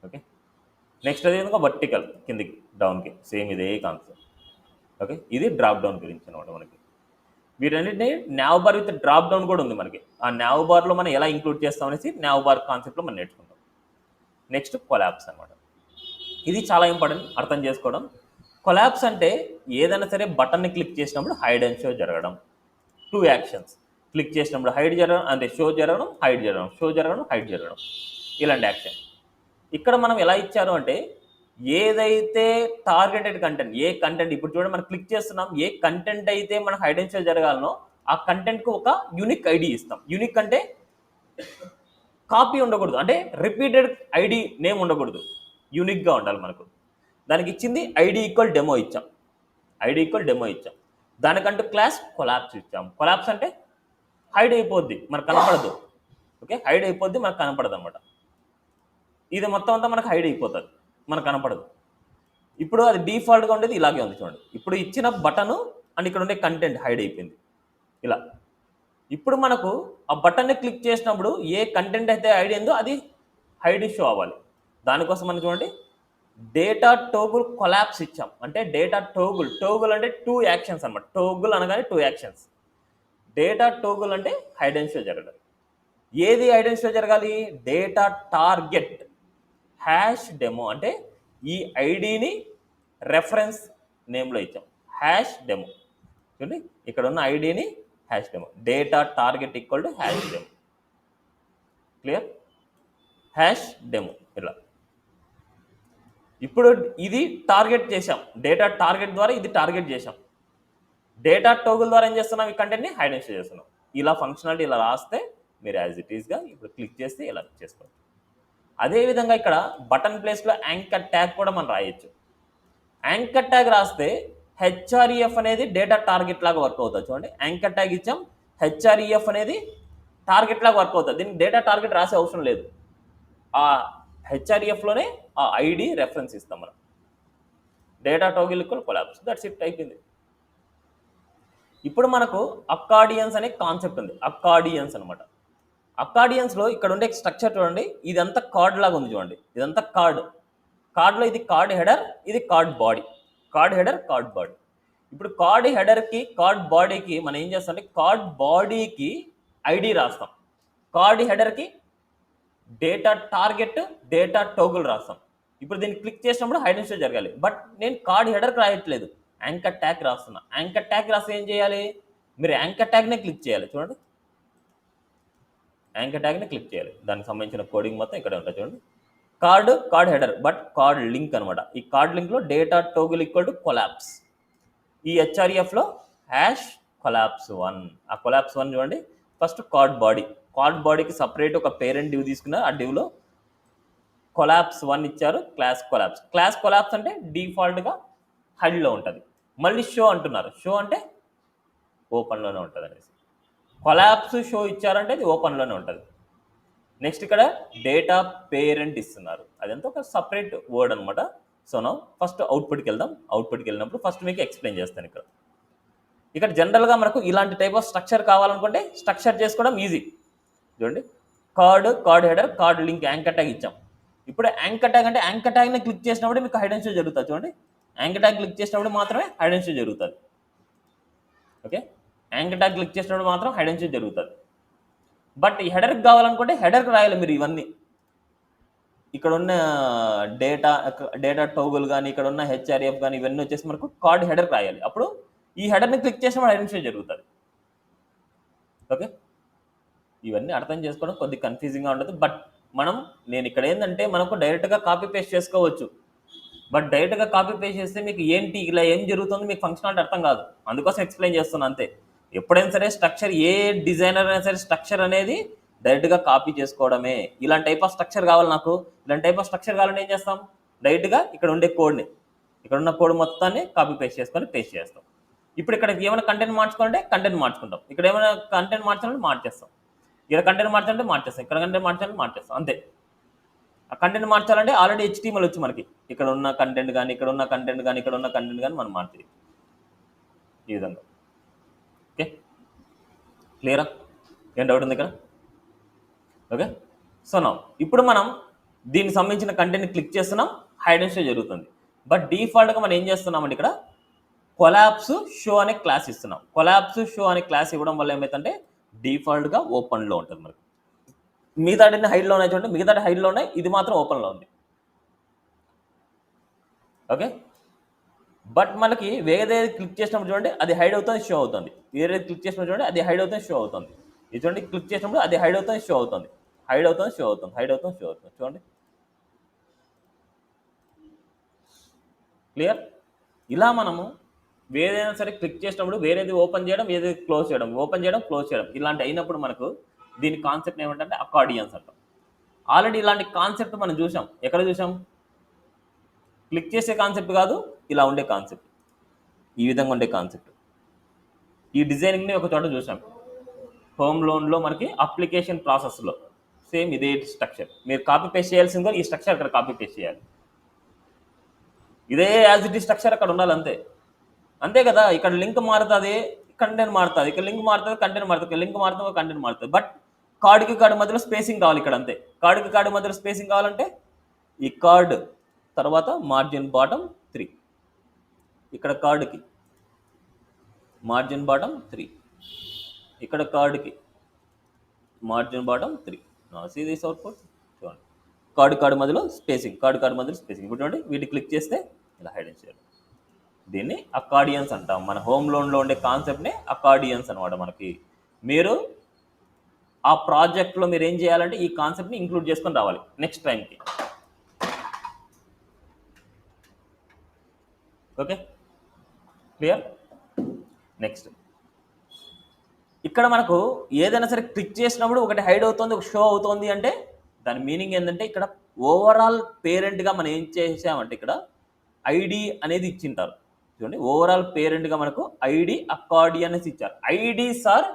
ఓకే, నెక్స్ట్ అదేవిధంగా వర్టికల్ కిందికి డౌన్కి సేమ్ ఇదే కాన్సెప్ట్. ఓకే, ఇది డ్రాప్ డౌన్ గురించి అనమాట. మనకి వీటన్నిటిని now bar with drop down కూడా ఉంది మనకి. ఆ నావ్ బార్లో మనం ఎలా ఇంక్లూడ్ చేస్తాం అనేసి నావ్ బార్ కాన్సెప్ట్లో మనం నేర్చుకుంటాం. నెక్స్ట్ కొలాప్స్ అనమాట. ఇది చాలా ఇంపార్టెంట్ అర్థం చేసుకోవడం. కొలాప్స్ అంటే ఏదైనా సరే బటన్ని క్లిక్ చేసినప్పుడు హైడ్ అండ్ షో జరగడం. 2 యాక్షన్స్, క్లిక్ చేసినప్పుడు హైడ్ జరగడం అంటే షో జరగడం, హైడ్ జరగడం, షో జరగడం, హైడ్ జరగడం, ఇలాంటి యాక్షన్. ఇక్కడ మనం ఎలా ఇచ్చారు అంటే ఏదైతే టార్గెటెడ్ కంటెంట్, ఏ కంటెంట్ ఇప్పుడు చూడండి మనం క్లిక్ చేస్తున్నాం, ఏ కంటెంట్ అయితే మనం హైడ్ అండ్ షో జరగాలనో ఆ కంటెంట్కి ఒక యూనిక్ ఐడి ఇస్తాం. యూనిక్ అంటే కాపీ ఉండకూడదు, అంటే రిపీటెడ్ ఐడి నేమ్ ఉండకూడదు, యూనిక్గా ఉండాలి మనకు. దానికి ఇచ్చింది ఐడి ఈక్వల్ డెమో ఇచ్చాం. ఐడి ఈక్వల్ డెమో ఇచ్చాం. దానికంటూ క్లాస్ కొలాప్స్ ఇచ్చాం. కొలాప్స్ అంటే హైడ్ అయిపోద్ది, మనకు కనపడదు. ఓకే, హైడ్ అయిపోద్ది, మనకు కనపడదు అనమాట. ఇది మొత్తం అంతా మనకు హైడ్ అయిపోతుంది, మనకు కనపడదు. ఇప్పుడు అది డిఫాల్ట్గా ఉండేది ఇలాగే ఉంది చూడండి. ఇప్పుడు ఇచ్చిన బటను అండ్ ఇక్కడ ఉండే కంటెంట్ హైడ్ అయిపోయింది ఇలా. ఇప్పుడు మనకు ఆ బటన్ని క్లిక్ చేసినప్పుడు ఏ కంటెంట్ అయితే హైడ్ అయిందో అది హైడ్ షో అవ్వాలి. దానికోసం మనం చూడండి డేటా టోగుల్ కొలాప్స్ ఇచ్చాం. అంటే డేటా టోగుల్, టోగుల్ అంటే 2 యాక్షన్స్ అనమాట. టోగుల్ అనగానే 2 యాక్షన్స్. డేటా టోగుల్ అంటే హైడ్ అండ్ షో జరగడం. ఏది హైడ్ అండ్ షో జరగాలి? డేటా టార్గెట్ హ్యాష్ డెమో, అంటే ఈ ఐడిని రెఫరెన్స్ నేమ్లో ఇచ్చాం. హ్యాష్ డెమో చూడండి, ఇక్కడ ఉన్న ఐడిని hash demo. Data target equal to hash demo. Clear? Hash demo ఇలా. ఇప్పుడు ఇది టార్గెట్ చేసాం, డేటా టార్గెట్ ద్వారా ఇది టార్గెట్ చేసాం. డేటా టోగుల్ ద్వారా ఏం చేస్తున్నాం? ఈ కంటెంట్ని హైడ్ అండ్ షో చేస్తున్నాం. ఇలా ఫంక్షనాలిటీ ఇలా రాస్తే మీరు యాజ్ ఇట్ ఈస్గా ఇప్పుడు క్లిక్ చేస్తే ఇలా చేసుకోవచ్చు. అదేవిధంగా ఇక్కడ బటన్ ప్లేస్లో యాంకర్ ట్యాగ్ కూడా మనం రాయొచ్చు. యాంకర్ ట్యాగ్ రాస్తే హెచ్ఆర్ఈఎఫ్ అనేది డేటా టార్గెట్ లాగా వర్క్ అవుతుంది. చూడండి యాంకర్ ట్యాగ్ ఇచ్చాం, హెచ్ఆర్ఈఎఫ్ అనేది టార్గెట్ లాగా వర్క్ అవుతుంది. దీనికి డేటా టార్గెట్ రాసే అవసరం లేదు. ఆ హెచ్ఆర్ఈఎఫ్లోనే ఆ ఐడి రెఫరెన్స్ ఇస్తాం మనం. Data toggle equal collapse, that's it, అయిపోయింది. ఇప్పుడు మనకు అకార్డియన్స్ అనే కాన్సెప్ట్ ఉంది. అకార్డియన్స్ అనమాట. అకార్డియన్స్లో ఇక్కడ ఉండే స్ట్రక్చర్ చూడండి, ఇదంతా కార్డ్ లాగా ఉంది చూడండి. ఇదంతా కార్డ్లో ఇది కార్డ్ హెడర్, ఇది card body. Card header, card body. ఇప్పుడు కార్డ్ హెడర్కి కార్డ్ బాడీకి మనం ఏం చేస్తాం అంటే కార్డ్ బాడీకి ఐడి రాస్తాం, కార్డ్ హెడర్కి డేటా టార్గెట్, డేటా టోగుల్ రాస్తాం. ఇప్పుడు దీన్ని క్లిక్ చేసినప్పుడు హైడ్ అండ్ షో జరగాలి. బట్ నేను కార్డ్ హెడర్కి రాయట్లేదు, యాంకర్ ట్యాగ్ రాస్తున్నా. యాంకర్ ట్యాగ్ రాస్తే ఏం చేయాలి? మీరు యాంకర్ ట్యాగ్నే క్లిక్ చేయాలి. చూడండి యాంకర్ ట్యాగ్ని క్లిక్ చేయాలి. దానికి సంబంధించిన కోడింగ్ మొత్తం ఇక్కడ ఉంటుంది చూడండి. Card header but card link అనమాట. ఈ కార్డ్ లింక్లో data toggle equal to collapse. ఈ హెచ్ఆర్ఈఎఫ్లో హ్యాష్ కొలాప్స్ 1. ఆ కొలాప్స్ 1 చూడండి. ఫస్ట్ కార్డ్ బాడీకి సపరేట్ ఒక పేరెంట్ డివ్ తీసుకున్నారు. ఆ డివ్లో కొలాప్స్ 1 ఇచ్చారు. క్లాస్ కొలాప్స్ అంటే డిఫాల్ట్గా హైడ్లో ఉంటుంది. మళ్ళీ షో అంటున్నారు. షో అంటే ఓపెన్లోనే ఉంటుంది అనేసి. కొలాప్స్ షో ఇచ్చారంటే అది ఓపెన్లోనే ఉంటుంది. నెక్స్ట్ ఇక్కడ డేటా పేరెంట్ ఇస్తున్నారు. అదంతా ఒక సపరేట్ వర్డ్ అనమాట. సో నా ఫస్ట్ అవుట్పుట్కి వెళ్దాం. అవుట్పుట్కి వెళ్ళినప్పుడు ఫస్ట్ మీకు ఎక్స్ప్లెయిన్ చేస్తాను. ఇక్కడ జనరల్గా మనకు ఇలాంటి టైప్ ఆఫ్ స్ట్రక్చర్ కావాలనుకుంటే స్ట్రక్చర్ చేసుకోవడం ఈజీ. చూడండి card header, card link, anchor tag ఇచ్చాం. ఇప్పుడు యాంకర్ ట్యాగ్ అంటే యాంకర్ ట్యాగ్ని క్లిక్ చేసినప్పుడు మీకు హైడ్ అండ్ షో జరుగుతుంది. చూడండి యాంకర్ ట్యాగ్ క్లిక్ చేసినప్పుడు మాత్రమే హైడ్ అండ్ షో జరుగుతుంది. ఓకే, యాంకర్ ట్యాగ్ క్లిక్ చేసినప్పుడు మాత్రం హైడ్ అండ్ షో జరుగుతుంది. బట్ ఈ హెడర్కి కావాలనుకుంటే హెడర్కి రాయాలి మీరు ఇవన్నీ. ఇక్కడ ఉన్న డేటా టోగుల్ కానీ, ఇక్కడ ఉన్న హెచ్ఆర్ఎఫ్ కానీ, ఇవన్నీ వచ్చేసి మనకు కార్డ్ హెడర్కి రాయాలి. అప్పుడు ఈ హెడర్ని క్లిక్ చేసినప్పుడు ఐడెంటిఫై జరుగుతుంది. ఓకే, ఇవన్నీ అర్థం చేసుకోవడం కొద్దిగా కన్ఫ్యూజింగ్గా ఉంటుంది. బట్ నేను ఇక్కడ ఏంటంటే మనకు డైరెక్ట్గా కాపీ పేస్ట్ చేసుకోవచ్చు. బట్ డైరెక్ట్గా కాపీ పేస్ట్ చేస్తే మీకు ఏంటి ఇలా ఏం జరుగుతుందో మీకు ఫంక్షనాలిటీ అర్థం కాదు. అందుకోసం ఎక్స్ప్లెయిన్ చేస్తున్నాను అంతే. ఎప్పుడైనా సరే స్ట్రక్చర్, ఏ డిజైనర్ అయినా సరే స్ట్రక్చర్ అనేది డైరెక్ట్గా కాపీ చేసుకోవడమే. ఇలాంటి టైప్ ఆఫ్ స్ట్రక్చర్ కావాలి నాకు, ఇలాంటి టైప్ ఆఫ్ స్ట్రక్చర్ కావాలంటే ఏం చేస్తాం, డైరెక్ట్గా ఇక్కడ ఉండే కోడ్ని, ఇక్కడ ఉన్న కోడ్ మొత్తాన్ని కాపీ పేస్ట్ చేసుకొని పేస్ట్ చేస్తాం. ఇప్పుడు ఇక్కడ ఏమైనా కంటెంట్ మార్చుకుంటే కంటెంట్ మార్చుకుంటాం, ఇక్కడ ఏమైనా కంటెంట్ మార్చాలంటే మార్చేస్తాం, ఇక్కడ కంటెంట్ మార్చాలంటే మార్చేస్తాం, ఇక్కడ కంటెంట్ మార్చాలంటే మార్చేస్తాం, అంతే. ఆ కంటెంట్ మార్చాలంటే ఆల్రెడీ HTML వచ్చి మనకి ఇక్కడ ఉన్న కంటెంట్ కానీ, ఇక్కడ ఉన్న కంటెంట్ కానీ, ఇక్కడ ఉన్న కంటెంట్ కానీ మనం మార్చేది ఈ విధంగా. ఓకే, క్లియరా? ఏం డౌట్ ఉంది ఇక్కడ? ఓకే, సో ఇప్పుడు మనం దీనికి సంబంధించిన కంటెంట్ క్లిక్ చేస్తున్నాం, హైడ్ అండ్ షో జరుగుతుంది. బట్ డిఫాల్ట్గా మనం ఏం చేస్తున్నామంటే ఇక్కడ కొలాప్స్ షో అనే క్లాస్ ఇస్తున్నాం. కొలాప్స్ షో అనే క్లాస్ ఇవ్వడం వల్ల ఏమైతుందంటే డిఫాల్ట్గా ఓపెన్లో ఉంటుంది. మనకి మిగతా హైడ్లో ఉన్నాయి చూడండి, మిగతా హైడ్లో ఉన్నాయి, ఇది మాత్రం ఓపెన్లో ఉంది. ఓకే, బట్ మనకి వేరే క్లిక్ చేసినప్పుడు చూడండి అది హైడ్ అవుతుంది, షో అవుతుంది. వేరే క్లిక్ చేసినప్పుడు చూడండి అది హైడ్ అవుతుంది, షో అవుతుంది. ఇది చూడండి, క్లిక్ చేసినప్పుడు అది హైడ్ అవుతుంది, షో అవుతుంది, హైడ్ అవుతుంది, షో అవుతుంది, హైడ్ అవుతుంది, షో అవుతుంది. చూడండి, క్లియర్? ఇలా మనము వేరేదైనా సరే క్లిక్ చేసినప్పుడు వేరేది ఓపెన్ చేయడం, ఏది క్లోజ్ చేయడం, ఓపెన్ చేయడం, క్లోజ్ చేయడం, ఇలాంటి అయినప్పుడు మనకు దీని కాన్సెప్ట్ ఏమంటే అకార్డియన్స్ అంటాం. ఆల్రెడీ ఇలాంటి కాన్సెప్ట్ మనం చూసాం. ఎక్కడ చూసాం? క్లిక్ చేసే కాన్సెప్ట్ కాదు, ఇలా ఉండే కాన్సెప్ట్, ఈ విధంగా ఉండే కాన్సెప్ట్. ఈ డిజైనింగ్ని ఒక చోట చూసాం, హోమ్ లోన్లో మనకి అప్లికేషన్ ప్రాసెస్లో సేమ్ ఇదే స్ట్రక్చర్. మీరు కాపీ పేస్ట్ చేయాల్సిందో ఈ స్ట్రక్చర్ అక్కడ కాపీ పేస్ట్ చేయాలి. ఇదే యాజ్ ఇట్ ఈ స్ట్రక్చర్ అక్కడ ఉండాలి, అంతే. అంతే కదా, ఇక్కడ లింక్ మారుతుంది, కంటెంట్ మారుతుంది, ఇక్కడ లింక్ మారుతుంది, కంటెంట్ మారుతుంది, ఇక్కడ లింక్ మారుతుంది, కంటెంట్ మారుతుంది. బట్ కార్డుకి కార్డు మధ్యలో స్పేసింగ్ కావాలి ఇక్కడ, అంతే. కార్డుకి కార్డు మధ్యలో స్పేసింగ్ కావాలంటే ఈ కార్డు తర్వాత మార్జిన్ బాటమ్ 3, ఇక్కడ కార్డుకి మార్జిన్ బాటమ్ 3, ఇక్కడ కార్డుకి margin bottom 3. See this output. చూడండి, కార్డు మధ్యలో స్పేసింగ్, కార్డు మధ్యలో స్పేసింగ్. ఇప్పుడు చూడండి, వీటిని క్లిక్ చేస్తే ఇలా హైడ్ చేయాలి. దీన్ని అకార్డియన్స్ అంటాం. మన హోమ్ లోన్లో ఉండే కాన్సెప్ట్ని అకార్డియన్స్ అనమాట. మనకి మీరు ఆ ప్రాజెక్ట్లో మీరు ఏం చేయాలంటే ఈ కాన్సెప్ట్ని ఇంక్లూడ్ చేసుకొని రావాలి నెక్స్ట్ టైంకి. Okay, clear? నెక్స్ట్, ఇక్కడ మనకు ఏదైనా సరే క్లిక్ చేసినప్పుడు ఒకటి హైడ్ అవుతుంది, ఒక షో అవుతుంది అంటే దాని మీనింగ్ ఏంటంటే ఇక్కడ ఓవరాల్ పేరెంట్గా మనం ఏం చేసామంటే ఇక్కడ ఐడి అనేది ఇచ్చింటారు. చూడండి, ఓవరాల్ పేరెంట్గా మనకు ఐడి అకార్డియన్ అనేసి ఇచ్చారు. ఐడీస్ ఆర్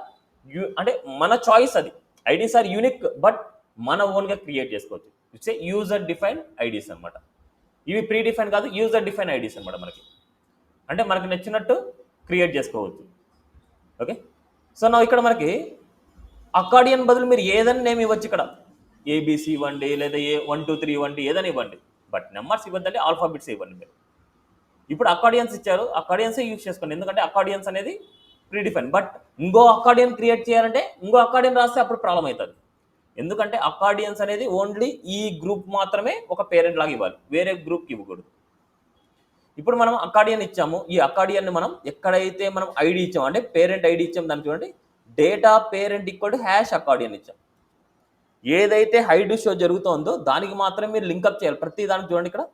అంటే మన చాయిస్, అది ఐడీస్ ఆర్ యూనిక్, బట్ మన ఓన్గా క్రియేట్ చేసుకోవచ్చు. It's a user define IDs అనమాట. ఇవి ప్రీ డిఫైన్ కాదు, యూజర్ డిఫైన్ ఐడీస్ అనమాట. మనకి అంటే మనకు నచ్చినట్టు క్రియేట్ చేసుకోవచ్చు. ఓకే, సో ఇక్కడ మనకి అకార్డియన్ బదులు మీరు ఏదైనా నేమ్ ఇవ్వచ్చు. ఇక్కడ ABC ఇవ్వండి, లేదా 1 2 3 ఇవ్వండి, ఏదైనా ఇవ్వండి. బట్ నెంబర్స్ ఇవ్వద్దంటే ఆల్ఫాబెట్స్ ఇవ్వండి మీరు. ఇప్పుడు అకార్డియన్స్ ఇచ్చారు, అకార్డియన్సే యూజ్ చేసుకోండి, ఎందుకంటే అకార్డియన్స్ అనేది ప్రీ డిఫైన్. బట్ ఇంకో అకార్డియన్ క్రియేట్ చేయాలంటే ఇంకో అకార్డియన్ రాస్తే అప్పుడు ప్రాబ్లం అవుతుంది. ఎందుకంటే అకార్డియన్స్ అనేది ఓన్లీ ఈ గ్రూప్ మాత్రమే ఒక పేరెంట్ లాగా ఇవ్వాలి, వేరే గ్రూప్కి ఇవ్వకూడదు. ఇప్పుడు మనం అకార్డియన్ ఇచ్చాము, ఈ అకార్డియన్ని మనం ఎక్కడైతే మనం ఐడి ఇచ్చాము అంటే పేరెంట్ ఐడి ఇచ్చాము, దాన్ని చూడండి data parent equal to hash accordion ఇచ్చాం. ఏదైతే హైడ్ షో జరుగుతుందో దానికి మాత్రమే మీరు లింకప్ చేయాలి. ప్రతి దానికి చూడండి, ఇక్కడ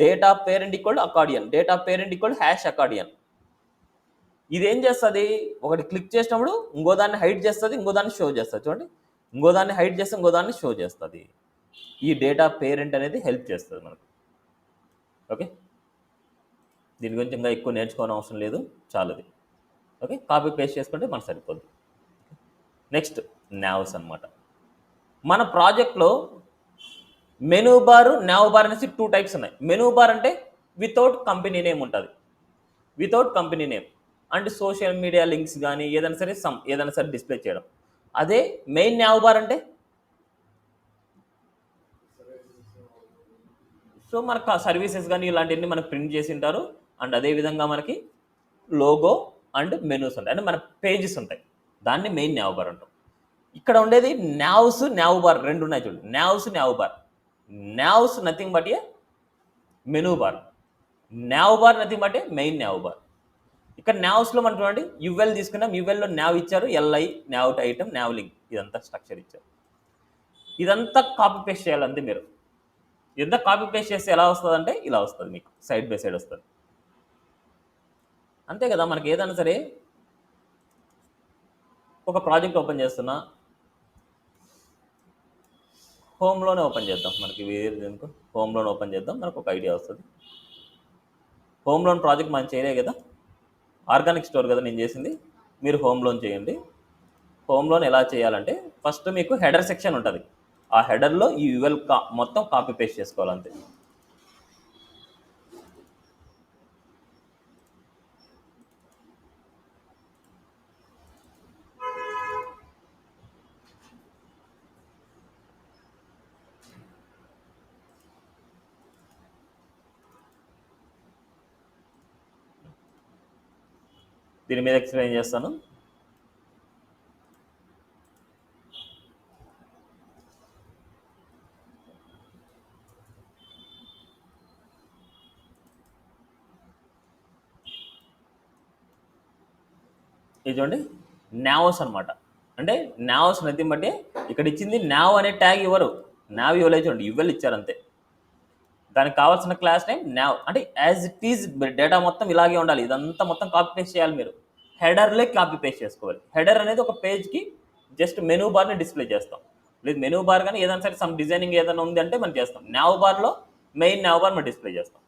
data parent equal to accordion, data parent equal to hash accordion. ఇది ఏం చేస్తుంది, ఒకటి క్లిక్ చేసినప్పుడు ఇంకో దాన్ని హైడ్ చేస్తుంది, ఇంకో దాన్ని షో చేస్తుంది. చూడండి, ఇంకో దాన్ని హైడ్ చేస్తే ఇంకో దాన్ని షో చేస్తుంది. ఈ డేటా పేరెంట్ అనేది హెల్ప్ చేస్తుంది మనకు. ఓకే, దీని గురించి ఇంకా ఎక్కువ నేర్చుకోవడం అవసరం లేదు, చాలుది. ఓకే, కాపీ పేస్ట్ చేసుకుంటే మనకు సరిపోద్ది. నెక్స్ట్ నావ్స్ అనమాట. మన ప్రాజెక్ట్లో మెనూ బార్, నావ్ బార్ అనేసి 2 టైప్స్ ఉన్నాయి. మెనూ బార్ అంటే వితౌట్ కంపెనీ నేమ్ ఉంటుంది, వితౌట్ కంపెనీ నేమ్ అంటే సోషల్ మీడియా లింక్స్ కానీ ఏదైనా సరే డిస్ప్లే చేయడం. అదే మెయిన్ నావ్ బార్ అంటే సో మనకు సర్వీసెస్ కానీ ఇలాంటివన్నీ మనకు ప్రింట్ చేసి ఉంటారు. అండ్ అదేవిధంగా మనకి లోగో అండ్ మెనూస్ ఉంటాయి, అంటే మన పేజెస్ ఉంటాయి. దాన్ని మెయిన్ నావ్ బార్ అంటాం. ఇక్కడ ఉండేది నావ్స్, నావ్ బార్ రెండు ఉన్నాయి చూడండి. Navs, nav bar. Navs nothing but a menu bar. Nav bar nothing but a main nav bar. ఇక్కడ నావ్స్లో మనం చూడండి యువెల్ తీసుకున్నాం. యువెల్లో నావ్ ఇచ్చారు, LI, nav item, nav link, ఇదంతా స్ట్రక్చర్ ఇచ్చారు. ఇదంతా కాపీ పేస్ట్ చేయాలంతే మీరు. ఇదంతా కాపీ పేస్ట్ చేస్తే ఎలా వస్తుంది అంటే ఇలా వస్తుంది, మీకు సైడ్ బై సైడ్ వస్తుంది. అంతే కదా, మనకి ఏదైనా సరే ఒక ప్రాజెక్ట్ ఓపెన్ చేస్తున్నా, హోమ్లోనే ఓపెన్ చేద్దాం. మనకి వేరే దేనికో హోమ్లోనే ఓపెన్ చేద్దాం, మనకు ఒక ఐడియా వస్తుంది. హోమ్ లోన్ ప్రాజెక్ట్ మనం చేయలే కదా, ఆర్గానిక్ స్టోర్ కదా నేను చేసింది. మీరు హోమ్ లోన్ చేయండి. హోమ్ లోన్ ఎలా చేయాలంటే ఫస్ట్ మీకు హెడర్ సెక్షన్ ఉంటుంది. ఆ హెడర్లో ఈ యూఎల్ మొత్తం కాపీ పేస్ట్ చేసుకోవాలంతే. దీని మీద ఎక్స్ప్లెయిన్ చేస్తాను. ఇది చూడండి, నావ్స్ అనమాట. అంటే నావ్స్ నథింగ్ బట్ ఇక్కడ ఇచ్చింది నావ్ అనే ట్యాగ్ ఇవ్వరు. నావ్ ఇవ్వలేదు చూడండి, యువెల్ ఇచ్చారు అంతే. దానికి కావాల్సిన క్లాస్ నేమ్ నావ్. అంటే యాజ్ ఇట్ ఈజ్ డేటా మొత్తం ఇలాగే ఉండాలి. ఇదంతా మొత్తం కాపీ పేస్ట్ చేయాలి మీరు. హెడర్లే కాపీ పేస్ట్ చేసుకోవాలి. హెడర్ అనేది ఒక పేజ్కి జస్ట్ మెనూ బార్ని డిస్ప్లే చేస్తాం. లేదు మెనూ బార్ కానీ ఏదైనా సరే సమ్ డిజైనింగ్ ఏదైనా ఉంది అంటే మనం చేస్తాం. నావ్ బార్లో మెయిన్ నావ్ బార్ మనం డిస్ప్లే చేస్తాం.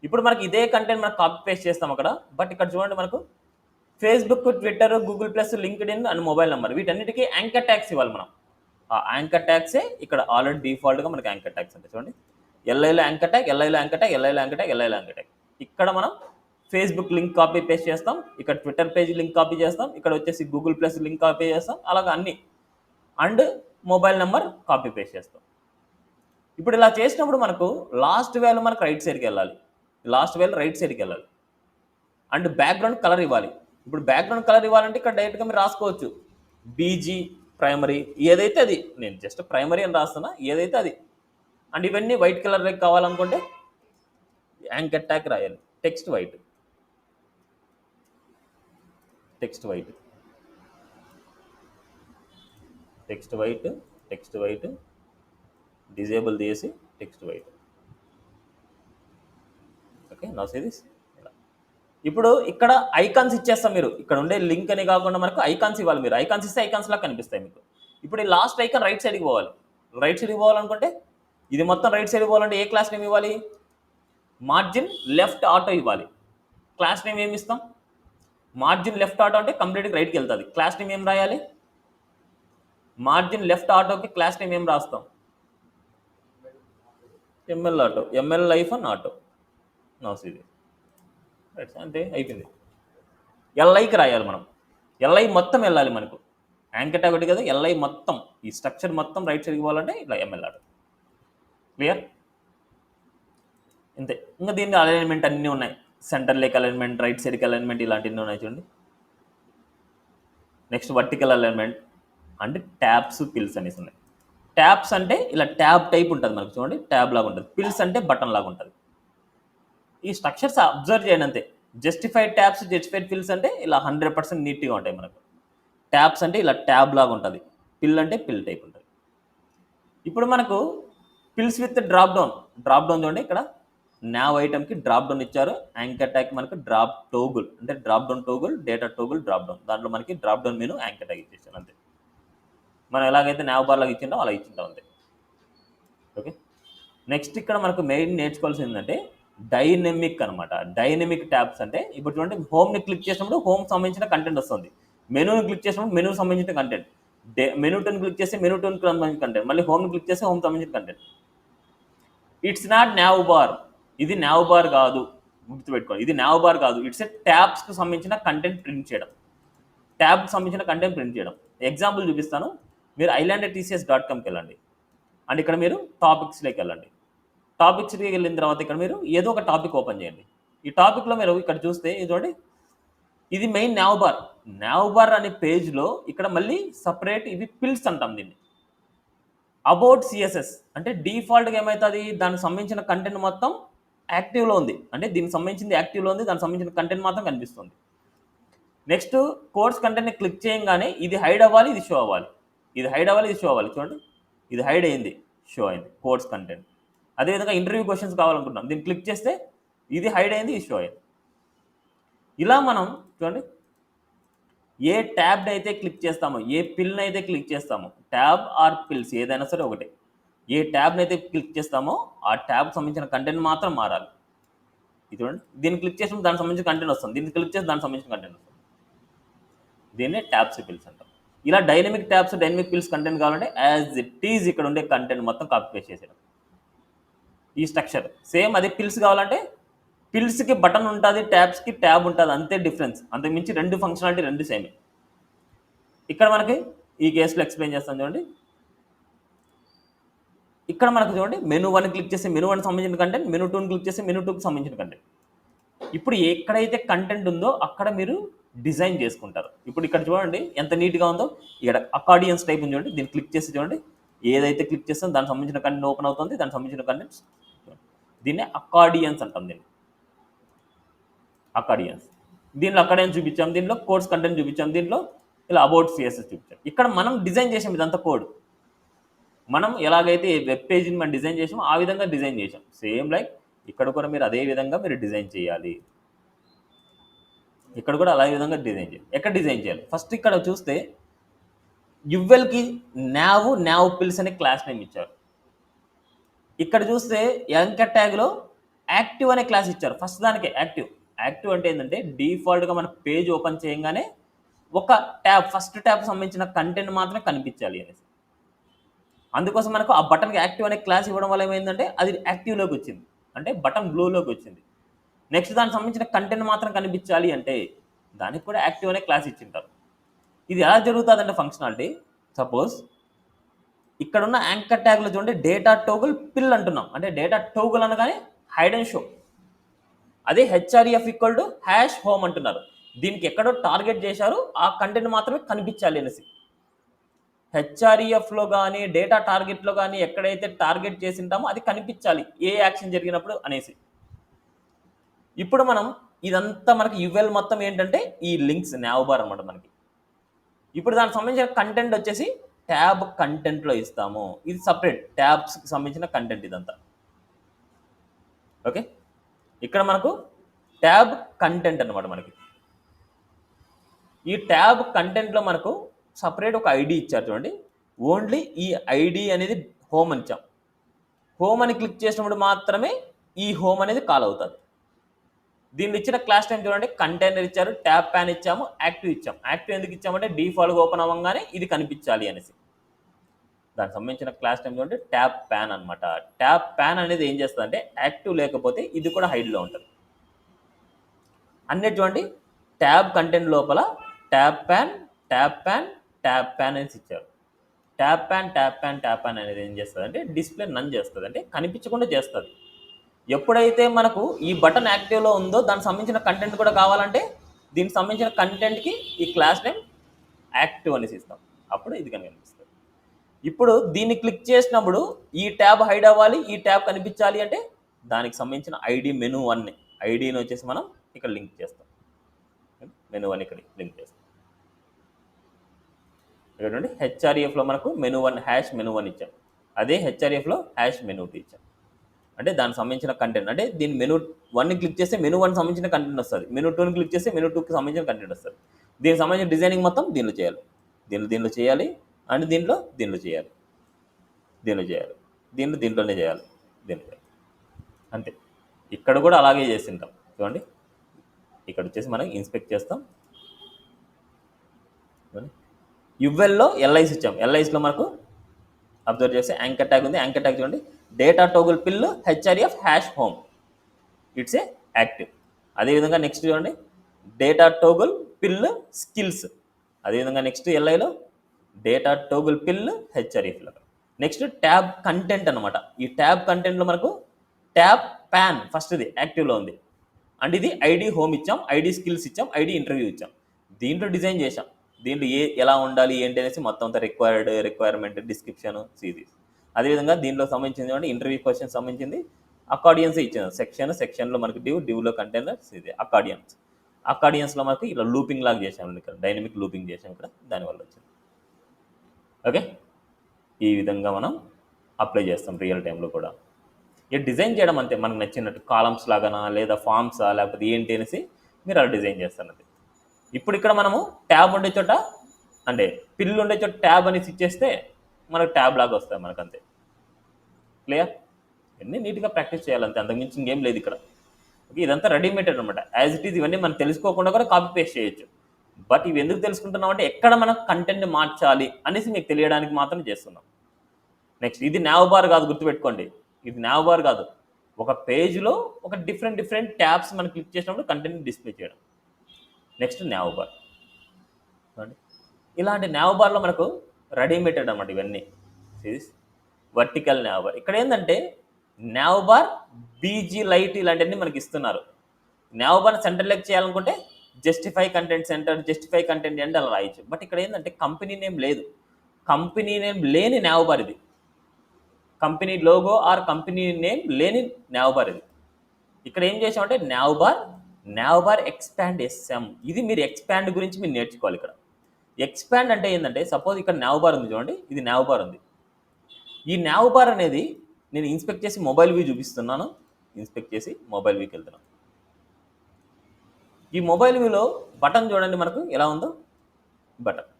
ఇప్పుడు మనకి ఇదే కంటెంట్ మనం కాపీ పేస్ట్ చేస్తాం అక్కడ. బట్ ఇక్కడ చూడండి, మనకు Facebook, Twitter, Google plus, linked in and mobile number, వీటన్నిటికీ యాంకర్ ట్యాగ్స్ ఇవ్వాలి మనం. ఆ యాంకర్ ట్యాగ్సే ఇక్కడ ఆల్రెడీ డిఫాల్ట్గా మనకి యాంకర్ ట్యాగ్స్ అంటే చూడండి, ఎల్ఐలో యాంకర్ ట్యాగ్, ఎల్ఐలో యాంకర్ ట్యాగ్, ఎల్ఐలో యాంకర్ ట్యాగ్, ఎల్ఐలో యాంకర్ ట్యాగ్. ఇక్కడ మనం ఫేస్బుక్ లింక్ కాపీ పేస్ట్ చేస్తాం, ఇక్కడ ట్విట్టర్ పేజ్ లింక్ కాపీ చేస్తాం, ఇక్కడ వచ్చేసి గూగుల్ ప్లస్ లింక్ కాపీ చేస్తాం, అలాగా అన్ని. And mobile number copy paste చేస్తాం. ఇప్పుడు ఇలా చేసినప్పుడు మనకు లాస్ట్ వేలో మనకు రైట్ సైడ్కి వెళ్ళాలి. లాస్ట్ వేలో రైట్ సైడ్కి వెళ్ళాలి. అండ్ బ్యాక్గ్రౌండ్ కలర్ ఇవ్వాలి. ఇప్పుడు బ్యాక్గ్రౌండ్ కలర్ ఇవ్వాలంటే ఇక్కడ డైరెక్ట్గా మీరు రాసుకోవచ్చు, బీజీ ప్రైమరీ, ఏదైతే అది. నేను జస్ట్ ప్రైమరీ అని రాస్తున్నా, ఏదైతే అది. అండ్ ఇవన్నీ వైట్ కలర్ కావాలనుకుంటే యాంకర్ ట్యాగ్ రాయాలి. Text white, text white, text white, text white, disable చేసి టెక్స్ట్ వైట్. ఓకే, నా సిరీస్. ఇప్పుడు ఇక్కడ ఐకాన్స్ ఇచ్చేస్తాం. మీరు ఇక్కడ ఉండే లింక్ అని కాకుండా మనకు ఐకాన్స్ ఇవ్వాలి. మీరు ఐకాన్స్ ఇస్తే ఐకాన్స్ లాగా కనిపిస్తాయి మీకు. ఇప్పుడు ఈ లాస్ట్ ఐకాన్ రైట్ సైడ్కి పోవాలి. రైట్ సైడ్కి పోవాలనుకుంటే ఇది మొత్తం రైట్ సైడ్కి పోవాలంటే ఏ క్లాస్ నేమ్ ఇవ్వాలి? మార్జిన్ లెఫ్ట్ ఆటో ఇవ్వాలి. క్లాస్ నేమ్ ఏమి ఇస్తాం? మార్జిన్ లెఫ్ట్ ఆటో అంటే కంప్లీట్గా రైట్కి వెళ్తుంది. క్లాస్ నేమ్ ఏం రాయాలి? మార్జిన్ లెఫ్ట్ ఆటోకి క్లాస్ నేమ్ ఏం రాస్తాం? ఎంఎల్ ఆటో, ఎంఎల్ లైఫ్ అని ఆటో. నోస్ ఇది అంటే అయిపోయింది. ఎల్ఐకి రాయాలి మనం. ఎల్ఐ మొత్తం వెళ్ళాలి మనకు. యాంకర్ ట్యాగ్ ఒకటి కదా, ఎల్ఐ మొత్తం ఈ స్ట్రక్చర్ మొత్తం రైట్ సైడ్కి పోవాలంటే ఇట్లా ఎంఎల్ ఆటో. క్లియర్? ఇంతే. ఇంకా దీన్ని అలైన్మెంట్ అన్నీ ఉన్నాయి. సెంటర్ లేక్ అలైన్మెంట్, రైట్ సైడ్కి అలైన్మెంట్, ఇలాంటివన్నీ ఉన్నాయి చూడండి. నెక్స్ట్ వర్టికల్ అలైన్మెంట్ అంటే ట్యాబ్స్, పిల్స్ అనేసి ఉన్నాయి. ట్యాబ్స్ అంటే ఇలా ట్యాబ్ టైప్ ఉంటుంది మనకు చూడండి, ట్యాబ్ లాగా ఉంటుంది. పిల్స్ అంటే బటన్ లాగా ఉంటుంది. ఈ స్ట్రక్చర్స్ అబ్జర్వ్ చేయండి అంతే. జస్టిఫైడ్ ట్యాబ్స్, జస్టిఫైడ్ పిల్స్ అంటే ఇలా 100% నీట్గా ఉంటాయి మనకు. ట్యాబ్స్ అంటే ఇలా ట్యాబ్ లాగా ఉంటుంది. పిల్ అంటే పిల్ టైప్ ఉంటుంది. ఇప్పుడు మనకు పిల్స్ విత్ డ్రాప్ డౌన్ చూడండి. ఇక్కడ నావ్ ఐటమ్కి డ్రాప్ డౌన్ ఇచ్చారు. యాంకర్ ట్యాగ్ మనకు డ్రాప్ టోగుల్ అంటే drop down toggle, data toggle, drop down. దాంట్లో మనకి drop down menu anchor tag ఇచ్చేసాను అంతే. మనం ఎలాగైతే నావ్ బార్ లాగా ఇచ్చింటాం అలా ఇచ్చింటాం అంతే. ఓకే, నెక్స్ట్ ఇక్కడ మనకు మెయిన్ నేర్చుకోవాల్సింది ఏంటంటే డైనమిక్ అనమాట. డైనమిక్ ట్యాబ్స్ అంటే ఇప్పుడు చూడండి, హోమ్ని క్లిక్ చేసినప్పుడు హోమ్ సంబంధించిన కంటెంట్ వస్తుంది. మెనూని క్లిక్ చేసినప్పుడు మెనూ సంబంధించిన కంటెంట్. మెనూ టూన్ క్లిక్ చేస్తే మెనూ టూన్ సంబంధించిన కంటెంట్. మళ్ళీ హోమ్ని క్లిక్ చేస్తే హోమ్ సంబంధించిన content. It's not now bar. ఇది నావ్ బార్ కాదు, గుర్తుపెట్టుకోండి. ఇది నావ్ బార్ కాదు. ఇట్స్ ఏ ట్యాబ్స్కి సంబంధించిన కంటెంట్ ప్రింట్ చేయడం. ట్యాబ్కి సంబంధించిన కంటెంట్ ప్రింట్ చేయడం. ఎగ్జాంపుల్ చూపిస్తాను. మీరు island@tcs.comకి వెళ్ళండి. అండ్ ఇక్కడ మీరు టాపిక్స్లోకి వెళ్ళండి. టాపిక్స్కి వెళ్ళిన తర్వాత ఇక్కడ మీరు ఏదో ఒక టాపిక్ ఓపెన్ చేయండి. ఈ టాపిక్లో మీరు ఇక్కడ చూస్తే ఇది చూడండి, ఇది మెయిన్ nav బార్ అనే పేజ్లో ఇక్కడ మళ్ళీ సపరేట్ ఇవి పిల్స్ అంటాం దీన్ని. అబౌట్ సిఎస్ఎస్ అంటే డిఫాల్ట్గా ఏమవుతుంది, దానికి సంబంధించిన కంటెంట్ మొత్తం యాక్టివ్లో ఉంది, అంటే దీనికి సంబంధించింది యాక్టివ్లో ఉంది, దానికి సంబంధించిన కంటెంట్ మాత్రం కనిపిస్తుంది. నెక్స్ట్ కోర్స్ కంటెంట్ని క్లిక్ చేయగానే ఇది హైడ్ అవ్వాలి, ఇది షో అవ్వాలి, ఇది హైడ్ అవ్వాలి, ఇది షో అవ్వాలి. చూడండి ఇది హైడ్ అయింది, షో అయింది కోర్స్ కంటెంట్. అదేవిధంగా ఇంటర్వ్యూ క్వశ్చన్స్ కావాలనుకుంటున్నాం, దీన్ని క్లిక్ చేస్తే ఇది హైడ్ అయింది, ఇది షో అయింది. ఇలా మనం చూడండి ఏ ట్యాబ్ని అయితే క్లిక్ చేస్తామో, ఏ పిల్ని అయితే క్లిక్ చేస్తామో, ట్యాబ్ ఆర్ పిల్స్ ఏదైనా సరే ఒకటే, ఏ ట్యాబ్ని అయితే క్లిక్ చేస్తామో ఆ ట్యాబ్కి సంబంధించిన కంటెంట్ మాత్రం మారాలి. ఇది చూడండి దీన్ని క్లిక్ చేసినప్పుడు దానికి సంబంధించిన కంటెంట్ వస్తుంది, దీన్ని క్లిక్ చేసి దానికి సంబంధించిన కంటెంట్ వస్తుంది. దీన్నే ట్యాబ్స్ పిల్స్ అంటాం. ఇలా dynamic tabs dynamic pills content కావాలంటే యాజ్ ఇట్ ఈజ్ ఇక్కడ ఉండే కంటెంట్ మొత్తం కాపీ పేస్ట్ చేసేయడం. ఈ స్ట్రక్చర్ సేమ్. అదే పిల్స్ కావాలంటే పిల్స్కి బటన్ ఉంటుంది, ట్యాబ్స్కి ట్యాబ్ ఉంటుంది, అంతే డిఫరెన్స్. అంతకుమించి రెండు ఫంక్షనాలిటీ రెండు సేమే. ఇక్కడ మనకి ఈ కేసులో ఎక్స్ప్లెయిన్ చేస్తాను చూడండి. ఇక్కడ మనకు చూడండి మెనూ 1 క్లిక్ చేస్తే మెనూ 1 సంబంధించిన కంటెంట్, మెనూ 2 క్లిక్ చేస్తే మెనూ 2కి సంబంధించిన కంటెంట్. ఇప్పుడు ఎక్కడైతే కంటెంట్ ఉందో అక్కడ మీరు డిజైన్ చేసుకుంటారు. ఇప్పుడు ఇక్కడ చూడండి ఎంత నీట్గా ఉందో. ఇక్కడ అకార్డియన్స్ టైప్ ఉంది చూడండి, దీన్ని క్లిక్ చేసి చూడండి ఏదైతే క్లిక్ చేస్తామో దానికి సంబంధించిన కంటెంట్ ఓపెన్ అవుతుంది, దానికి సంబంధించిన కంటెంట్. దీన్నే అకార్డియన్స్ అంటాం. దీన్ని అకార్డియన్స్. దీనిలో అకార్డియన్స్ చూపించాం, దీనిలో కోర్స్ కంటెంట్ చూపించాం, దీనిలో ఇలా అబౌట్ సిఎస్ఎస్ చూపించాం. ఇక్కడ మనం డిజైన్ చేసాం ఇదంతా కోడ్. మనం ఎలాగైతే వెబ్ పేజీని మనం డిజైన్ చేసామో ఆ విధంగా డిజైన్ చేసాం. సేమ్ లైక్ ఇక్కడ కూడా మీరు అదే విధంగా మీరు డిజైన్ చేయాలి. ఇక్కడ కూడా అదే విధంగా డిజైన్ చేయాలి. ఎక్కడ డిజైన్ చేయాలి? ఫస్ట్ ఇక్కడ చూస్తే యువెల్కి nav పిల్స్ అనే క్లాస్ నేమ్ ఇచ్చారు. ఇక్కడ చూస్తే యాంకర్ ట్యాగ్లో యాక్టివ్ అనే క్లాస్ ఇచ్చారు. ఫస్ట్ దానికే యాక్టివ్ అంటే ఏంటంటే డిఫాల్ట్గా మన పేజ్ ఓపెన్ చేయగానే ఒక ట్యాబ్, ఫస్ట్ ట్యాబ్ సంబంధించిన కంటెంట్ మాత్రమే కనిపించాలి అనేసి. అందుకోసం మనకు ఆ బటన్కి యాక్టివ్ అనే క్లాస్ ఇవ్వడం వల్ల ఏమైందంటే అది యాక్టివ్లోకి వచ్చింది, అంటే బటన్ బ్లూలోకి వచ్చింది. నెక్స్ట్ దానికి సంబంధించిన కంటెంట్ మాత్రం కనిపించాలి అంటే దానికి కూడా యాక్టివ్ అనే క్లాస్ ఇచ్చింటారు. ఇది ఎలా జరుగుతుందంటే ఫంక్షనాలిటీ, సపోజ్ ఇక్కడ ఉన్న యాంకర్ ట్యాగ్లో చూడండి డేటా టోగుల్ పిల్ అంటున్నాం, అంటే డేటా టోగుల్ అనగానే హైడ్ అండ్ షో. అదే HRF equal to hash home అంటున్నారు. దీనికి ఎక్కడో టార్గెట్ చేశారు, ఆ కంటెంట్ మాత్రమే కనిపించాలి అనేసి. హెచ్ఆర్ఈఎఫ్లో కానీ డేటా టార్గెట్లో కానీ ఎక్కడైతే టార్గెట్ చేసి ఉంటామో అది కనిపించాలి ఏ యాక్షన్ జరిగినప్పుడు అనేసి. ఇప్పుడు మనం ఇదంతా మనకి యువెల్ మొత్తం ఏంటంటే ఈ లింక్స్ nav బార్ అనమాట మనకి. ఇప్పుడు దానికి సంబంధించిన కంటెంట్ వచ్చేసి ట్యాబ్ కంటెంట్లో ఇస్తాము. ఇది సపరేట్ ట్యాబ్స్కి సంబంధించిన కంటెంట్ ఇదంతా. ఓకే, ఇక్కడ మనకు ట్యాబ్ కంటెంట్ అనమాట మనకి. ఈ ట్యాబ్ కంటెంట్లో మనకు సపరేట్ ఒక ఐడి ఇచ్చారు చూడండి. ఓన్లీ ఈ ఐడి అనేది హోమ్ అని ఇచ్చాం. హోమ్ అని క్లిక్ చేసినప్పుడు మాత్రమే ఈ హోమ్ అనేది కాల్ అవుతుంది. దీన్ని ఇచ్చిన క్లాస్ టైం చూడండి, కంటైనర్ ఇచ్చారు, ట్యాబ్ ప్యాన్ ఇచ్చాము, యాక్టివ్ ఇచ్చాం. యాక్టివ్ ఎందుకు ఇచ్చామంటే డిఫాల్ట్గా ఓపెన్ అవ్వగానే ఇది కనిపించాలి అనేసి. దానికి సంబంధించిన క్లాస్ టైం చూడండి ట్యాబ్ ప్యాన్ అనమాట. ట్యాబ్ ప్యాన్ అనేది ఏం చేస్తుంది అంటే యాక్టివ్ లేకపోతే ఇది కూడా హైడ్లో ఉంటుంది. అన్నిటి చూడండి ట్యాబ్ కంటెంట్ లోపల ట్యాబ్ ప్యాన్ అనేసి ఇచ్చారు. ట్యాబ్ ప్యాన్ అనేది ఏం చేస్తుంది అంటే డిస్ప్లే నన్ చేస్తుంది, అంటే కనిపించకుండా చేస్తుంది. ఎప్పుడైతే మనకు ఈ బటన్ యాక్టివ్లో ఉందో దానికి సంబంధించిన కంటెంట్ కూడా కావాలంటే దీనికి సంబంధించిన కంటెంట్కి ఈ క్లాస్ నేమ్ యాక్టివ్ అనేసి ఇస్తాం, అప్పుడు ఇది కనిపిస్తుంది. ఇప్పుడు దీన్ని క్లిక్ చేసినప్పుడు ఈ ట్యాబ్ హైడ్ అవ్వాలి, ఈ ట్యాబ్ కనిపించాలి అంటే దానికి సంబంధించిన ఐడి మెనూ 1 ఐడిని వచ్చేసి మనం ఇక్కడ లింక్ చేస్తాం. మెనూ 1 ఇక్కడ లింక్ చేస్తాం. ఇక్కడ హెచ్ఆర్ఎఫ్లో మనకు మెనూ 1 హ్యాష్ మెనూ 1 ఇచ్చాం, అదే హెచ్ఆర్ఎఫ్లో హ్యాష్ మెనూ 2 ఇచ్చాం. అంటే దానికి సంబంధించిన కంటెంట్, అంటే దీని మెనూ 1ని క్లిక్ చేస్తే మెనూ 1 సంబంధించిన కంటెంట్ వస్తుంది, మెనూ 2ని క్లిక్ చేస్తే మెనూ 2కి సంబంధించిన కంటెంట్ వస్తుంది. దీనికి సంబంధించిన డిజైనింగ్ మొత్తం దీనిలో చేయాలి, దీనిలో చేయాలి, అండ్ దీనిలో చేయాలి, దీంట్లోనే చేయాలి, అంతే. ఇక్కడ కూడా అలాగే చేస్తుంటాం చూడండి. ఇక్కడ వచ్చేసి మనం ఇన్స్పెక్ట్ చేస్తాం. యువెల్లో ఎల్ఐస్ ఇచ్చాం, ఎల్ఐస్లో మనకు అబ్జర్వ్ చేస్తే యాంకర్ ట్యాగ్ ఉంది. యాంకర్ ట్యాగ్ చూడండి డేటా టోగుల్ పిల్ HRF hash home, it's a active. అదేవిధంగా నెక్స్ట్ చూడండి డేటా టోగుల్ పిల్ స్కిల్స్, అదేవిధంగా నెక్స్ట్ ఎల్ఐలో డేటా టోగుల్ పిల్ హెచ్ఆర్ఎఫ్లో. నెక్స్ట్ ట్యాబ్ కంటెంట్ అనమాట. ఈ ట్యాబ్ కంటెంట్లో మనకు ట్యాబ్ ప్యాన్ ఫస్ట్ది యాక్టివ్లో ఉంది, అండ్ ఇది ఐడి హోమ్ ఇచ్చాం, ఐడి స్కిల్స్ ఇచ్చాం, ఐడి ఇంటర్వ్యూ ఇచ్చాం. దీంట్లో డిజైన్ చేసాం, దీంట్లో ఎలా ఉండాలి ఏంటి అనేసి మొత్తం అంతా రిక్వైర్మెంట్ డిస్క్రిప్షన్ సిరీస్. అదేవిధంగా దీంట్లో సంబంధించింది అంటే ఇంటర్వ్యూ క్వశ్చన్ సంబంధించింది అకార్డియన్స్ ఇచ్చాను, సెక్షన్లో మనకి డివ్లో కంటైనర్స్, ఇది అకార్డియన్స్లో మనకి ఇలా లూపింగ్ లాగా చేసాము, ఇక్కడ డైనమిక్ లూపింగ్ చేసాం ఇక్కడ, దానివల్ల వచ్చింది. ఓకే, ఈ విధంగా మనం అప్లై చేస్తాం రియల్ టైంలో కూడా. ఇక డిజైన్ చేయడం అంతే, మనకు నచ్చినట్టు కాలమ్స్ లాగానా లేదా ఫామ్సా లేకపోతే ఏంటి అనేసి మీరు అలా డిజైన్ చేస్తారు అంతే. ఇప్పుడు ఇక్కడ మనము ట్యాబ్ ఉండే చోట అంటే పిల్లు ఉండే చోట ట్యాబ్ అనేసి ఇచ్చేస్తే మనకు ట్యాబ్ లాగా వస్తాయి మనకు, అంతే. క్లియర్? ఇవన్నీ నీట్గా ప్రాక్టీస్ చేయాలంతే, అంతకుమించి ఇంకేం లేదు ఇక్కడ. ఓకే, ఇదంతా రెడీమేడ్ అనమాట, యాజ్ ఇట్ ఈజ్. ఇవన్నీ మనం తెలుసుకోకుండా కూడా కాపీ పేస్ట్ చేయొచ్చు. బట్ ఇవి ఎందుకు తెలుసుకుంటున్నాం అంటే ఎక్కడ మనం కంటెంట్ మార్చాలి అనేసి మీకు తెలియడానికి మాత్రం చేస్తున్నాం. నెక్స్ట్, ఇది నావ్ బార్ కాదు, గుర్తుపెట్టుకోండి, ఇది నావ్ బార్ కాదు. ఒక పేజ్లో ఒక డిఫరెంట్ ట్యాబ్స్ మనం క్లిక్ చేసినప్పుడు కంటెంట్ డిస్ప్లే చేయడం. Next now bar. ఇలాంటి నావ్ బార్లో మనకు రెడీమేడ్ అనమాట ఇవన్నీ. Vertical now bar. ఇక్కడ ఏంటంటే నావ్ బార్, బీజీ లైట్ ఇలాంటివన్నీ మనకి ఇస్తున్నారు. నావ్ బార్ సెంటర్ లెక్ చేయాలనుకుంటే justify content center, justify content end అలా రాయొచ్చు. బట్ ఇక్కడ ఏంటంటే కంపెనీ నేమ్ లేదు, కంపెనీ నేమ్ లేని నావ్ బార్ ఇది. Company logo or company name లేని నావ్ బార్ ఇది. ఇక్కడ ఏం చేసామంటే నావ్ బార్ ఎక్స్పాండ్ ఎస్ఎం. ఇది మీరు ఎక్స్పాండ్ గురించి మీరు నేర్చుకోవాలి. ఇక్కడ ఎక్స్పాండ్ అంటే ఏంటంటే సపోజ్ ఇక్కడ నావ్ బార్ ఉంది చూడండి, ఇది నావ్ బార్ ఉంది. ఈ నావ్ బార్ అనేది నేను ఇన్స్పెక్ట్ చేసి మొబైల్ వ్యూ చూపిస్తున్నాను. ఇన్స్పెక్ట్ చేసి మొబైల్ వ్యూకి వెళ్తున్నాను. ఈ మొబైల్ వ్యూలో బటన్ చూడండి మనకు ఎలా ఉందో. బటన్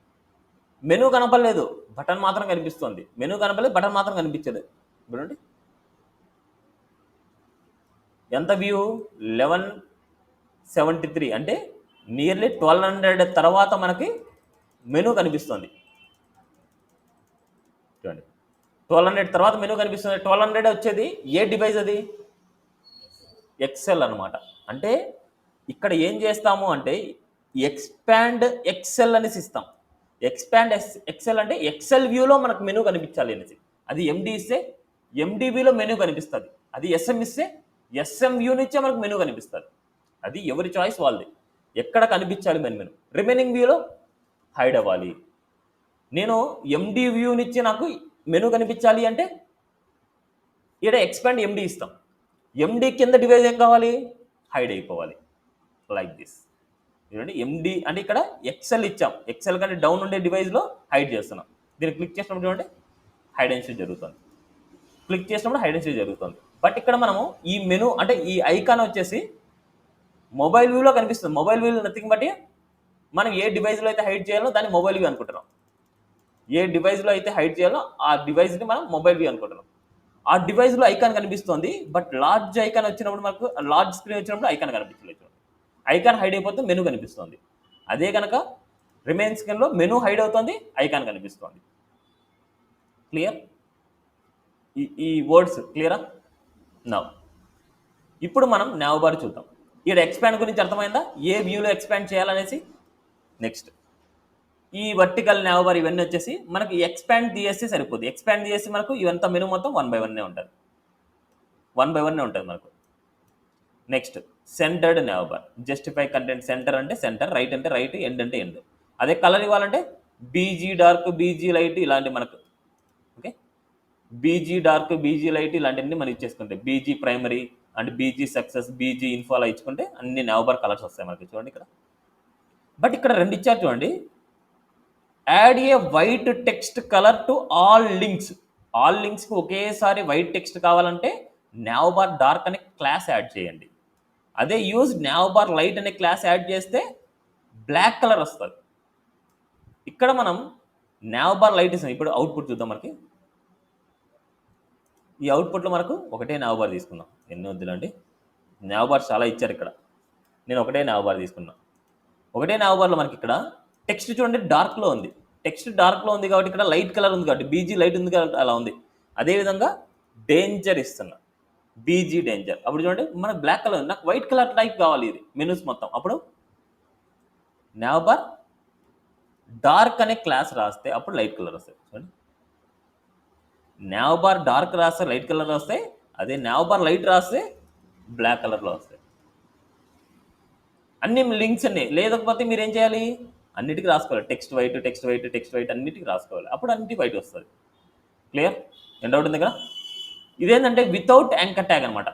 మెనూ కనపడలేదు, బటన్ మాత్రం కనిపిస్తుంది. మెనూ కనపడలేదు, బటన్ మాత్రం కనిపించదు. చూడండి ఎంత వ్యూ, 1173, అంటే నియర్లీ 1200 తర్వాత మనకి మెనూ కనిపిస్తుంది. చూడండి 1200 తర్వాత మెనూ కనిపిస్తుంది. 1200 వచ్చేది ఏ డివైస్, అది ఎక్సెల్ అనమాట. అంటే ఇక్కడ ఏం చేస్తాము అంటే ఎక్స్పాండ్ ఎక్సెల్ అనేసి ఇస్తాం. ఎక్స్పాండ్ ఎక్సెల్ అంటే ఎక్సెల్ వ్యూలో మనకు మెనూ కనిపించాలి అనేసి. అది ఎండి ఇస్తే ఎండివిలో మెనూ కనిపిస్తుంది. అది ఎస్ఎం ఇస్తే ఎస్ఎం వ్యూ నుంచే మనకు మెనూ కనిపిస్తుంది. అది ఎవరి చాయిస్ వాళ్ళది, ఎక్కడ కనిపించాలి మెనూ. రిమైనింగ్ వ్యూలో హైడ్ అవ్వాలి. నేను ఎండి వ్యూ నుంచి నాకు మెనూ కనిపించాలి అంటే ఇక్కడ ఎక్స్పాండ్ ఎండి ఇస్తాం. ఎండి కింద డివైస్ ఏం కావాలి, హైడ్ అయిపోవాలి. Like this. చూడండి ఎండి అంటే ఇక్కడ ఎక్సెల్ ఇచ్చాం, ఎక్సెల్ కంటే డౌన్ ఉండే డివైస్లో హైడ్ చేస్తున్నాం. దీన్ని క్లిక్ చేసినప్పుడు చూడండి హైడ్ అండ్ షో జరుగుతుంది, క్లిక్ చేసినప్పుడు హైడ్ అండ్ షో జరుగుతుంది. బట్ ఇక్కడ మనము ఈ మెనూ అంటే ఈ ఐకాన్ వచ్చేసి మొబైల్ వ్యూలో కనిపిస్తుంది. మొబైల్ వ్యూలో నథింగ్ బట్ మనం ఏ డివైస్లో అయితే హైడ్ చేయాలో దాన్ని మొబైల్ వ్యూ అనుకుంటున్నాం. ఏ డివైస్లో అయితే హైడ్ చేయాలో ఆ డివైస్ని మనం మొబైల్ వ్యూ అనుకుంటున్నాం. ఆ డివైస్లో ఐకాన్ కనిపిస్తుంది, బట్ లార్జ్ ఐకాన్ వచ్చినప్పుడు మనకు లార్జ్ స్క్రీన్ వచ్చినప్పుడు ఐకాన్ కనిపించలేదు. ఐకాన్ హైడ్ అయిపోతే మెనూ కనిపిస్తుంది. అదే కనుక రిమైన్ స్క్రీన్లో మెనూ హైడ్ అవుతుంది, ఐకాన్ కనిపిస్తుంది. క్లియర్? ఈ వర్డ్స్ క్లియరా? నవ్ ఇప్పుడు మనం నావ్ బార్ చూద్దాం. ఇక్కడ ఎక్స్పాండ్ గురించి అర్థమైందా, ఏ వ్యూలో ఎక్స్పాండ్ చేయాలనేసి. నెక్స్ట్ ఈ వర్టికల్ నావ్ బార్ ఇవన్నీ వచ్చేసి మనకి ఎక్స్పాండ్ తీసేస్తే సరిపోతుంది. ఎక్స్పాండ్ తీసేసి మనకు ఇవంతా మెనూ మొత్తం 1 by 1 ఉంటుంది, 1 by 1 ఉంటుంది మనకు. Next centered nav bar. Justify content center అంటే సెంటర్, రైట్ అంటే రైట్, ఎండ్ అంటే ఎండ్. అదే కలర్ ఇవ్వాలంటే బీజీ డార్క్, బీజీ లైట్ ఇలాంటి మనకు. Okay, BG dark, BG light ఇలాంటివన్నీ మనం ఇచ్చేసుకుంటే BG primary and BG success, BG info అలా ఇచ్చుకుంటే అన్ని నావ్ బార్ కలర్స్ వస్తాయి మనకి. చూడండి ఇక్కడ. బట్ ఇక్కడ రెండు ఇచ్చారు చూడండి, add a white text colour to all links. All లింక్స్కి ఒకేసారి వైట్ టెక్స్ట్ కావాలంటే నావ్ బార్ డార్క్ అనే క్లాస్ యాడ్ చేయండి. అదే యూజ్ నావ్ బార్ లైట్ అనే క్లాస్ యాడ్ చేస్తే బ్లాక్ కలర్ వస్తుంది. ఇక్కడ మనం నావ్ బార్ లైట్ ఇస్తాం. ఇప్పుడు అవుట్పుట్ చూద్దాం. మనకి ఈ అవుట్పుట్లో మనకు ఒకటే నావ్ బార్ తీసుకుందాం. ఎన్ని వద్దులండి, నావ్ బార్ చాలా ఇచ్చారు ఇక్కడ. నేను ఒకటే నావ్ బార్ తీసుకున్నా. ఒకటే నావ్ బార్లో మనకి ఇక్కడ టెక్స్ట్ చూడండి డార్క్లో ఉంది. టెక్స్ట్ డార్క్లో ఉంది కాబట్టి ఇక్కడ లైట్ కలర్ ఉంది కాబట్టి బీజీ లైట్ ఉంది కాబట్టి అలా ఉంది. అదేవిధంగా డేంజర్ ఇస్తున్నా, బీజీ డేంజర్. అప్పుడు చూడండి మనకు బ్లాక్ కలర్ ఉంది, నాకు వైట్ కలర్ టైప్ కావాలి ఇది మెనూస్ మొత్తం. అప్పుడు నావ్ బార్ డార్క్ అనే క్లాస్ రాస్తే అప్పుడు లైట్ కలర్ వస్తాయి. చూడండి నావ్ బార్ డార్క్ రాస్తే లైట్ కలర్ వస్తాయి, అదే నావ్ బార్ లైట్ రాస్తే బ్లాక్ కలర్లో వస్తాయి. అన్ని లింక్స్ అన్ని లేకపోతే మీరు ఏం చేయాలి, అన్నిటికీ రాసుకోవాలి, text white text white text white అన్నిటికీ రాసుకోవాలి, అప్పుడు అన్నిటికీ వైట్ వస్తుంది. క్లియర్? ఎంత డౌట్ ఉంది కదా? ఇదేంటంటే వితౌట్ యాంకర్ ట్యాగ్ అనమాట,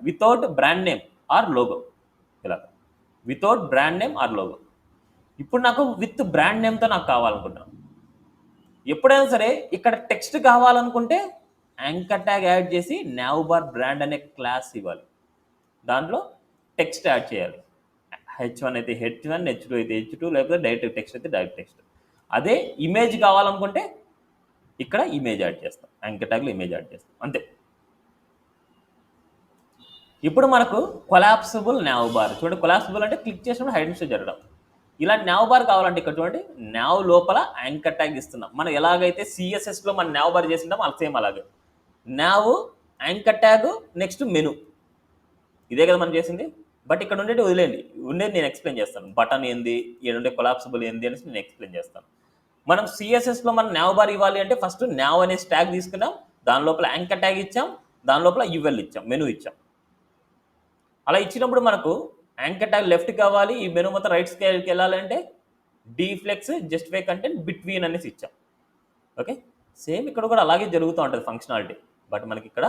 without brand name or logo. ఇలా without brand name or logo. ఇప్పుడు నాకు విత్ బ్రాండ్ నేమ్తో నాకు కావాలనుకుంటున్నాను. ఎప్పుడైనా సరే ఇక్కడ టెక్స్ట్ కావాలనుకుంటే యాంకర్ ట్యాగ్ యాడ్ చేసి నావ్ బార్ బ్రాండ్ అనే క్లాస్ ఇవ్వాలి, దాంట్లో టెక్స్ట్ యాడ్ చేయాలి. H1 అయితే H1, H2 అయితే H2, లేకపోతే డైరెక్ట్ టెక్స్ట్ అయితే డైరెక్ట్ టెక్స్ట్. అదే ఇమేజ్ కావాలనుకుంటే ఇక్కడ ఇమేజ్ యాడ్ చేస్తాం, యాంకర్ ట్యాగ్లో ఇమేజ్ యాడ్ చేస్తాం, అంతే. ఇప్పుడు మనకు కొలాప్సిబుల్ నావ్ బార్ చూడండి. కొలాప్సిబుల్ అంటే క్లిక్ చేసినప్పుడు హైడ్ నుంచి జరగడం. ఇలా నావ్ బార్ కావాలంటే ఇక్కడ చూడండి, నావ్ లోపల యాంకర్ ట్యాగ్ ఇస్తున్నాం. మనం ఎలాగైతే సిఎస్ఎస్లో మనం నావ్ బార్ చేసింటాం అది సేమ్ అలాగే. Now anchor tag next menu, ఇదే కదా మనం చేసింది. బట్ ఇక్కడ ఉండేది వదిలేండి, ఉండేది నేను ఎక్స్ప్లెయిన్ చేస్తాను. బటన్ ఏంది, ఏడుండే కొలాప్సిబుల్ ఏంది అనేసి నేను ఎక్స్ప్లెయిన్ చేస్తాను. మనం సిఎస్ఎస్లో మనం నావ్ బార్ ఇవ్వాలి అంటే ఫస్ట్ నావ్ అనే ట్యాగ్ తీసుకున్నాం, దాని లోపల యాంకర్ ట్యాగ్ ఇచ్చాం, దాని లోపల యువెల్ ఇచ్చాం, మెను ఇచ్చాం. అలా ఇచ్చినప్పుడు మనకు యాంకర్ ట్యాగ్ లెఫ్ట్ కావాలి, ఈ మెను మొత్తం రైట్ స్కేల్కి వెళ్ళాలంటే డీఫ్లెక్స్ జస్టిఫై కంటెంట్ బిట్వీన్ అనేసి ఇచ్చాం. ఓకే, సేమ్ ఇక్కడ కూడా అలాగే జరుగుతూ ఉంటుంది ఫంక్షనాలిటీ. బట్ మనకి ఇక్కడ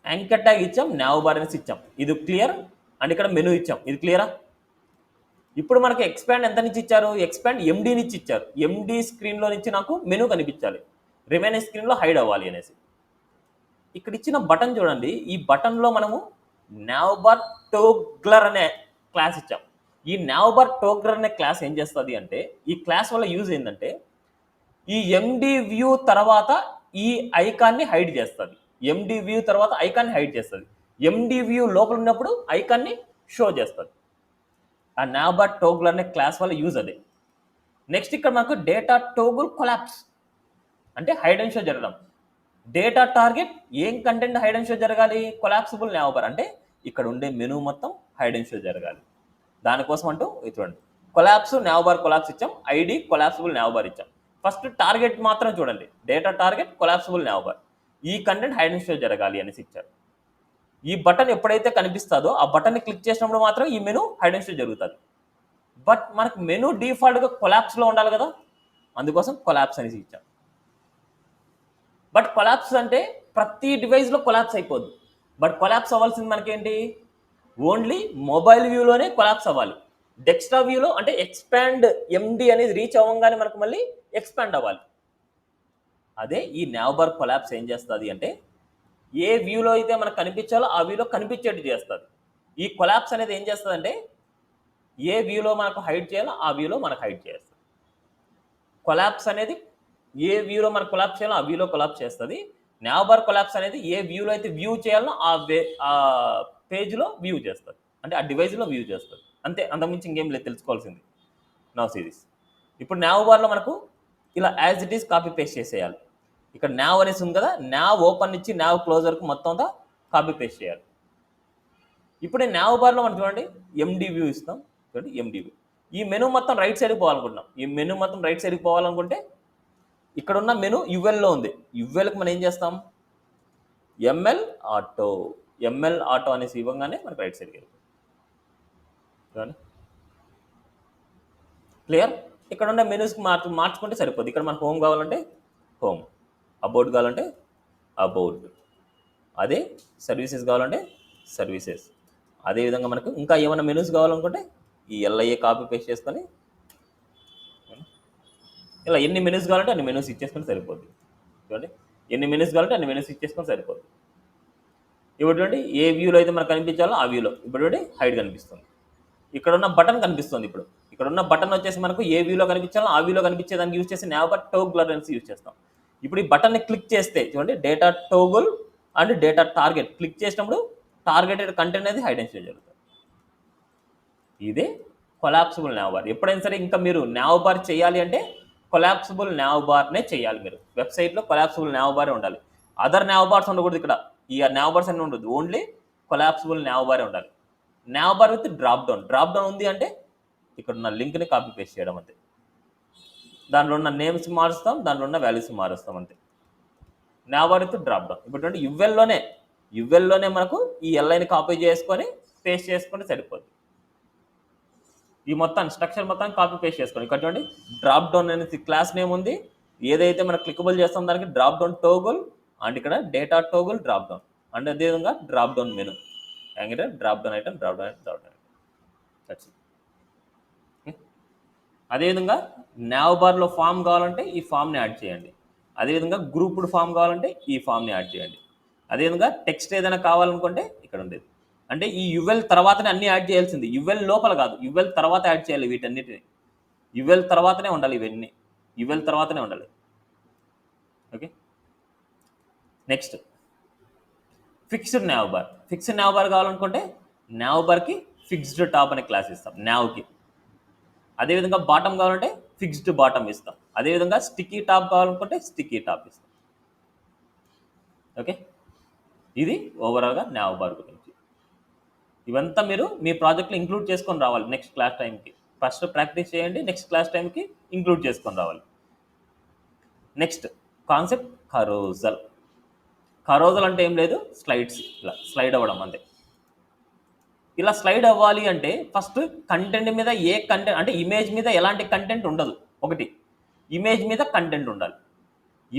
యాంకర్ ట్యాగ్ ఇచ్చాం, నావ్ బార్ అనేసి ఇచ్చాం, ఇది క్లియర్. అండ్ ఇక్కడ మెను ఇచ్చాం, ఇది క్లియరా? ఇప్పుడు మనకి ఎక్స్పాండ్ ఎంత నుంచి ఇచ్చారు, ఎక్స్పాండ్ ఎండి నుంచి ఇచ్చారు. ఎండి స్క్రీన్లో నుంచి నాకు మెను కనిపించాలి, రిమైనింగ్ స్క్రీన్లో హైడ్ అవ్వాలి అనేసి. ఇక్కడ ఇచ్చిన బటన్ చూడండి, ఈ బటన్లో మనము నావ్ బార్ టోగ్లర్ అనే క్లాస్ ఇచ్చాం. ఈ నావ్ బార్ టోగ్లర్ అనే క్లాస్ ఏం చేస్తుంది అంటే, ఈ క్లాస్ వల్ల యూజ్ ఏంటంటే ఈ ఎండి వ్యూ తర్వాత ఈ ఐకాన్ని హైడ్ చేస్తుంది. ఎండి వ్యూ తర్వాత ఐకాన్ని హైడ్ చేస్తుంది. ఎండి వ్యూ లోపల ఉన్నప్పుడు ఐకాన్ని షో చేస్తుంది. ఆ నావ్ బార్ టోగ్లర్ అనే క్లాస్ వల్ల యూజ్ అదే. నెక్స్ట్ ఇక్కడ మనకు డేటా టోగుల్ కొలాప్స్ అంటే హైడ్ అండ్ షో జరగడం. డేటా టార్గెట్ ఏం కంటెంట్ హైడ్ అండ్ షో జరగాలి, కొలాప్సిబుల్ నావ్ బార్ అంటే ఇక్కడ ఉండే మెనూ మొత్తం హైడ్ అండ్ షో జరగాలి. దానికోసం అంటూ చూడండి, కొలాప్స్ నావ్ బార్ కొలాప్స్ ఇచ్చాం, ఐడి కొలాప్సిబుల్ నావ్ బార్ ఇచ్చాం. ఫస్ట్ టార్గెట్ మాత్రం చూడండి, data target collapsible now bar, ఈ కంటెంట్ హైడ్ అండ్ షో జరగాలి అనేసి ఇచ్చారు. ఈ బటన్ ఎప్పుడైతే కనిపిస్తుందో ఆ బటన్ని క్లిక్ చేసినప్పుడు మాత్రం ఈ మెనూ హైడ్ అండ్ షో జరుగుతుంది. బట్ మనకు మెనూ డిఫాల్ట్గా కొలాప్స్లో ఉండాలి కదా, అందుకోసం కొలాప్స్ అనేసి ఇచ్చాం. బట్ కొలాప్స్ అంటే ప్రతి డివైస్లో కొలాప్స్ అయిపోద్ది. బట్ కొలాప్స్ అవ్వాల్సింది మనకేంటి, ఓన్లీ మొబైల్ వ్యూలోనే కొలాప్స్ అవ్వాలి. డెస్క్టాప్ వ్యూలో అంటే ఎక్స్పాండ్ ఎండి అనేది రీచ్ అవ్వగానే మనకు మళ్ళీ ఎక్స్పాండ్ అవ్వాలి. అదే ఈ నావ్ బార్ కొలాప్స్ ఏం చేస్తుంది అంటే, ఏ వ్యూలో అయితే మనకు కనిపించాలో ఆ వ్యూలో కనిపించేట్టు చేస్తుంది. ఈ కొలాప్స్ అనేది ఏం చేస్తుంది అంటే, ఏ వ్యూలో మనకు హైడ్ చేయాలో ఆ వ్యూలో మనకు హైడ్ చేస్తుంది. కొలాప్స్ అనేది ఏ వ్యూలో మనకు కొలాప్స్ చేయాలో ఆ వ్యూలో కొలాప్స్ చేస్తుంది. నావ్ బార్ కొలాప్స్ అనేది ఏ వ్యూలో అయితే వ్యూ చేయాలో ఆ పేజ్లో వ్యూ చేస్తుంది, అంటే ఆ డివైస్లో వ్యూ చేస్తుంది. అంతే, అంతకుమించి ఇంకేం లేదు తెలుసుకోవాల్సింది నావ్ సిరీస్. ఇప్పుడు నావ్ బార్లో మనకు ఇలా as it is copy paste చేసేయాలి. ఇక్కడ నావ్ అనేసి ఉంది కదా, నావ్ ఓపెన్ నుంచి నావ్ క్లోజ్ వరకు మొత్తం అంతా కాపీ పేస్ట్ చేయాలి. ఇప్పుడు ఈ నావ్ బార్లో మనం చూడండి ఎండి వ్యూ ఇస్తాం, చూడండి ఎండి వ్యూ. ఈ మెనూ మొత్తం రైట్ సైడ్కి పోవాలనుకుంటున్నాం. ఈ మెనూ మొత్తం రైట్ సైడ్కి పోవాలనుకుంటే ఇక్కడ ఉన్న మెనూ యువెల్లో ఉంది. యువెల్కి మనం ఏం చేస్తాం, ఎంఎల్ ఆటో అనేసి ఇవ్వగానే మనకు రైట్ సైడ్కి వెళ్తుంది. చూడండి క్లియర్. ఇక్కడ ఉన్న మెనూస్కి మార్చుకుంటే సరిపోద్ది. ఇక్కడ మనకు హోమ్ కావాలంటే హోమ్, అబౌట్ కావాలంటే అబౌట్, అదే సర్వీసెస్ కావాలంటే సర్వీసెస్. అదేవిధంగా మనకు ఇంకా ఏమైనా మెనూస్ కావాలనుకుంటే ఈ ఎల్ఐఏ కాపీ పేస్ట్ చేసుకొని ఇలా ఎన్ని మెనూస్ కావాలంటే అన్ని మెనూస్ ఇచ్చేసుకొని సరిపోద్ది. చూడండి ఎన్ని మెనూస్ కావాలంటే అన్ని మెనూస్ ఇచ్చేసుకొని సరిపోద్ది. ఇప్పుడు చూడండి ఏ వ్యూలో అయితే మనకు కనిపించాలో ఆ వ్యూలో ఇప్పుడు చూడండి హైడ్ కనిపిస్తుంది. ఇక్కడ ఉన్న బటన్ కనిపిస్తుంది. ఇప్పుడు ఇక్కడ ఉన్న బటన్ వచ్చేసి మనకు ఏ వ్యూలో కనిపించాలో ఆ వ్యూలో కనిపించేదానికి యూజ్ చేసి నావ్ బార్ టోగ్లర్ అనేసి యూజ్ చేస్తాం. ఇప్పుడు ఈ బటన్ని క్లిక్ చేస్తే చూడండి data toggle and data target click చేసినప్పుడు టార్గెటెడ్ కంటెంట్ అనేది హైడ్ అండ్ షో జరుగుతుంది. ఇదే కొలాప్సిబుల్ నావ్ బార్. ఎప్పుడైనా సరే ఇంకా మీరు నావ్ బార్ చేయాలి అంటే కొలాప్సిబుల్ నావ్ బార్నే చేయాలి. మీరు వెబ్సైట్లో కొలాప్సిబుల్ నావ్ బారే ఉండాలి, అదర్ నావ్ బార్స్ ఉండకూడదు. ఇక్కడ ఈ నావ్ బార్స్ అన్నీ ఉండదు, ఓన్లీ కొలాప్సిబుల్ నావ్ బారే ఉండాలి. Now bar with drop down ఉంది అంటే ఇక్కడ ఉన్న లింక్ని కాపీ పేస్ట్ చేయడం అంతే. దాంట్లో ఉన్న నేమ్స్ మారుస్తాం, దాంట్లో ఉన్న వాల్యూస్ మారుస్తాం అంతే. Now bar with drop down. ఇప్పుడు యువెల్లోనే మనకు ఈ ఎల్ఐని కాపీ చేసుకొని పేస్ట్ చేసుకుంటే సరిపోద్ది. ఈ మొత్తం స్ట్రక్చర్ మొత్తం కాపీ పేస్ట్ చేసుకోండి. ఇక్కడ చూడండి డ్రాప్ డౌన్ అనేది క్లాస్ నేమ్ ఉంది. ఏదైతే మనం క్లికబుల్ చేస్తాం దానికి డ్రాప్ డౌన్ టోగుల్ అండ్ ఇక్కడ data toggle drop down and అదేవిధంగా drop down menu angle drop down item drop down drop down that's it. అదేవిధంగా నావ్ బార్లో ఫామ్ కావాలంటే ఈ ఫామ్ని యాడ్ చేయండి. అదేవిధంగా గ్రూప్డ్ ఫామ్ కావాలంటే ఈ ఫామ్ని యాడ్ చేయండి. అదేవిధంగా టెక్స్ట్ ఏదైనా కావాలనుకుంటే ఇక్కడ ఉండేది. అంటే ఈ యువెల్ తర్వాతనే అన్ని యాడ్ చేయాల్సింది, యువెల్ లోపల కాదు, యువెల్ తర్వాత యాడ్ చేయాలి. వీటన్నిటిని యువెల్ తర్వాతనే ఉండాలి, ఇవన్నీ యువెల్ తర్వాతనే ఉండాలి. Okay, next fixed now bar. Fixed now bar కావాలనుకుంటే నావ్ బార్కి ఫిక్స్డ్ టాప్ అనే క్లాస్ ఇస్తాం నావ్కి. అదేవిధంగా బాటమ్ కావాలంటే ఫిక్స్డ్ బాటమ్ ఇస్తాం. అదేవిధంగా స్టిక్కీ టాప్ కావాలనుకుంటే స్టిక్కీ టాప్ ఇస్తాం. ఓకే, ఇది ఓవరాల్గా నావ్ బార్ గురించి. ఇవంతా మీరు మీ ప్రాజెక్ట్లో ఇంక్లూడ్ చేసుకొని రావాలి నెక్స్ట్ క్లాస్ టైంకి. ఫస్ట్ ప్రాక్టీస్ చేయండి, నెక్స్ట్ క్లాస్ టైంకి ఇంక్లూడ్ చేసుకొని రావాలి. Next concept కరోజల్. కరోజల్ అంటే ఏం లేదు, స్లైడ్స్ ఇలా స్లైడ్ అవ్వడం అంతే. ఇలా స్లైడ్ అవ్వాలి అంటే ఫస్ట్ కంటెంట్ మీద ఏ కంటెంట్ అంటే ఇమేజ్ మీద ఎలాంటి కంటెంట్ ఉండదు. ఒకటి ఇమేజ్ మీద కంటెంట్ ఉండాలి.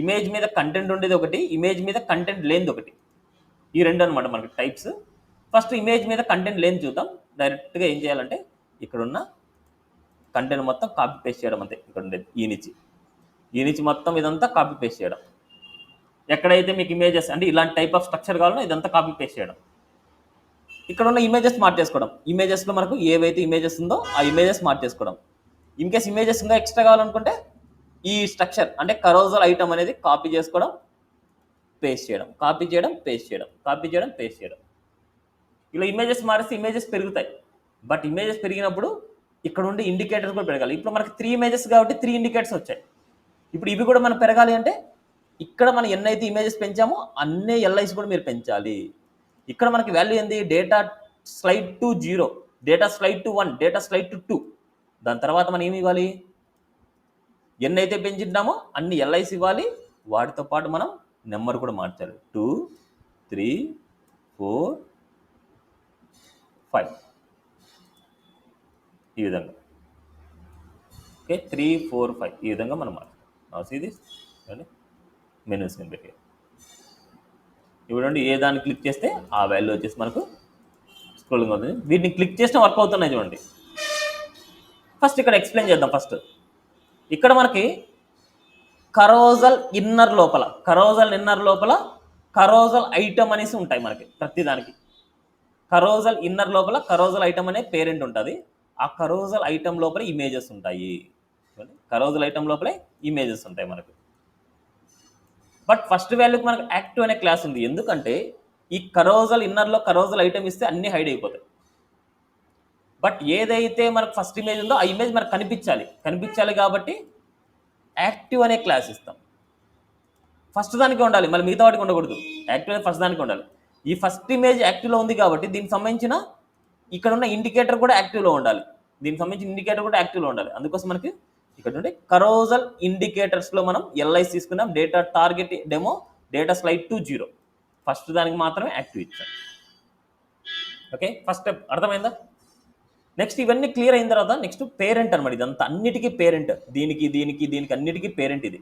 ఇమేజ్ మీద కంటెంట్ ఉండేది ఒకటి, ఇమేజ్ మీద కంటెంట్ లేనిది ఒకటి. ఈ రెండు అనమాట మనకి టైప్స్. ఫస్ట్ ఇమేజ్ మీద కంటెంట్ లేని చూద్దాం. డైరెక్ట్గా ఏం చేయాలంటే ఇక్కడున్న కంటెంట్ మొత్తం కాపీ పేస్ట్ చేయడం అంతే. ఇక్కడ ఉండేది ఈ నుంచి మొత్తం ఇదంతా కాపీ పేస్ట్ చేయడం. ఎక్కడైతే మీకు ఇమేజెస్ అంటే ఇలాంటి టైప్ ఆఫ్ స్ట్రక్చర్ కావాలో ఇదంతా కాపీ పేస్ట్ చేయడం. ఇక్కడ ఉన్న ఇమేజెస్ మార్చేసుకోవడం. ఇమేజెస్లో మనకు ఏవైతే ఇమేజెస్ ఉందో ఆ ఇమేజెస్ మార్చేసుకోవడం. ఇన్ కేస్ ఇమేజెస్ ఇంకా ఎక్స్ట్రా కావాలనుకుంటే ఈ స్ట్రక్చర్ అంటే కరోజల్ ఐటమ్ అనేది కాపీ చేసుకోవడం, పేస్ట్ చేయడం, కాపీ చేయడం, పేస్ట్ చేయడం, కాపీ చేయడం, పేస్ట్ చేయడం. ఇలా ఇమేజెస్ మారిస్తే ఇమేజెస్ పెరుగుతాయి. బట్ ఇమేజెస్ పెరిగినప్పుడు ఇక్కడ ఉండే ఇండికేటర్స్ కూడా పెరగాలి. ఇప్పుడు మనకి 3 ఇమేజెస్ కాబట్టి 3 ఇండికేటర్స్ వచ్చాయి. ఇప్పుడు ఇవి కూడా మనం పెరగాలి అంటే ఇక్కడ మనం ఎన్నైతే ఇమేజెస్ పెంచామో అన్నే ఎల్ఐస్ కూడా మీరు పెంచాలి. ఇక్కడ మనకి వాల్యూ ఏంది, data slide to 0, data slide to 1, data slide to 2. దాని తర్వాత మనం ఏమి ఇవ్వాలి, ఎన్నైతే పెంచుంటామో అన్ని ఎల్ఐస్ ఇవ్వాలి. వాటితో పాటు మనం నెంబర్ కూడా మార్చాలి. 2, 3, 4, 5 ఈ విధంగా. ఓకే, 3, 4, 5 ఈ విధంగా మనం మార్చాలి. ఇది మెనూస్ కింద పెట్టి ఇప్పుడు ఏ దాన్ని క్లిక్ చేస్తే ఆ వాల్యూ వచ్చేసి మనకు స్క్రోలింగ్ అవుతుంది. వీటిని క్లిక్ చేస్తే వర్క్ అవుతున్నాయి చూడండి. ఫస్ట్ ఇక్కడ ఎక్స్ప్లెయిన్ చేద్దాం. ఫస్ట్ ఇక్కడ మనకి కరోజల్ ఇన్నర్ లోపల కరోజల్ ఐటమ్ అనేసి ఉంటాయి మనకి. ప్రతిదానికి కరోజల్ ఇన్నర్ లోపల కరోజల్ ఐటమ్ అనే పేరెంట్ ఉంటుంది. ఆ కరోజల్ ఐటమ్ లోపల ఇమేజెస్ ఉంటాయి. కరోజల్ ఐటమ్ లోపలే ఇమేజెస్ ఉంటాయి మనకు. బట్ ఫస్ట్ వాల్యూకి మనకు యాక్టివ్ అనే క్లాస్ ఉంది. ఎందుకంటే ఈ కరోజల్ ఇన్నర్లో కరోజల్ ఐటమ్ ఇస్తే అన్ని హైడ్ అయిపోతాయి. బట్ ఏదైతే మనకు ఫస్ట్ ఇమేజ్ ఉందో ఆ ఇమేజ్ మనకు కనిపించాలి కాబట్టి యాక్టివ్ అనే క్లాస్ ఇస్తాం. ఫస్ట్ దానికి ఉండాలి, మళ్ళీ మిగతా వాటికి ఉండకూడదు. యాక్టివ్ అనేది ఫస్ట్ దానికి ఉండాలి. ఈ ఫస్ట్ ఇమేజ్ యాక్టివ్లో ఉంది కాబట్టి దీనికి సంబంధించిన ఇక్కడ ఉన్న ఇండికేటర్ కూడా యాక్టివ్లో ఉండాలి. అందుకోసం మనకి ఇక్కడ నుండి కరోజల్ ఇండికేటర్స్లో మనం ఎల్ఐస్ తీసుకున్నాం. Data target demo, data slide to 0 first దానికి మాత్రమే యాక్టివ్ ఇచ్చాం. ఓకే, ఫస్ట్ స్టెప్ అర్థమైందా? నెక్స్ట్ ఇవన్నీ క్లియర్ అయిన తర్వాత నెక్స్ట్ పేరెంట్ అనమాట. ఇదంతా అన్నిటికీ పేరెంట్, దీనికి అన్నిటికీ పేరెంట్ ఇది.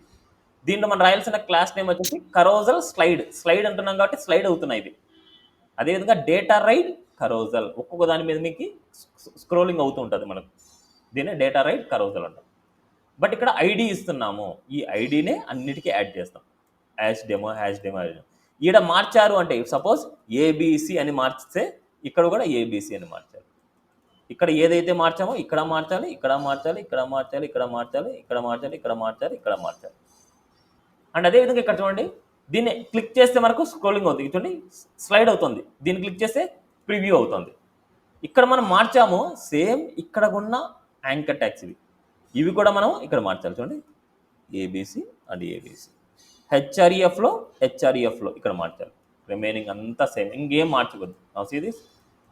దీంట్లో మనం రాయాల్సిన క్లాస్ నేమ్ వచ్చేసి కరోజల్ స్లైడ్ అంటున్నాం కాబట్టి స్లైడ్ అవుతున్నాయి ఇది. అదేవిధంగా డేటా రైడ్ కరోజల్, ఒక్కొక్క దాని మీద మీకు స్క్రోలింగ్ అవుతూ ఉంటుంది మనకు. దీన్ని డేటా రైడ్ కరోజల్ అంటాం. బట్ ఇక్కడ ఐడి ఇస్తున్నాము, ఈ ఐడినే అన్నిటికీ యాడ్ చేస్తాం. హ్యాష్ డెమో ఈడ మార్చారు అంటే సపోజ్ ఏబిసి అని మార్చితే ఇక్కడ కూడా ఏబిసి అని మార్చాలి. ఇక్కడ ఏదైతే మార్చామో ఇక్కడ మార్చాలి, అండ్ అదేవిధంగా ఇక్కడ చూడండి, దీన్ని క్లిక్ చేస్తే మనకు స్క్రోలింగ్ అవుతుంది. చూడండి స్లైడ్ అవుతుంది. దీన్ని క్లిక్ చేస్తే ప్రివ్యూ అవుతుంది. ఇక్కడ మనం మార్చాము సేమ్ ఇక్కడ ఉన్న యాంకర్ ట్యాగ్స్ ఇవి కూడా మనం ఇక్కడ మార్చాలి. చూడండి ఏబిసి అండ్ ఏబిసి, హెచ్ఆర్ఈఎఫ్లో ఇక్కడ మార్చాలి. రిమైనింగ్ అంతా సేమ్, ఇంకేం మార్చకూడదు. ఇది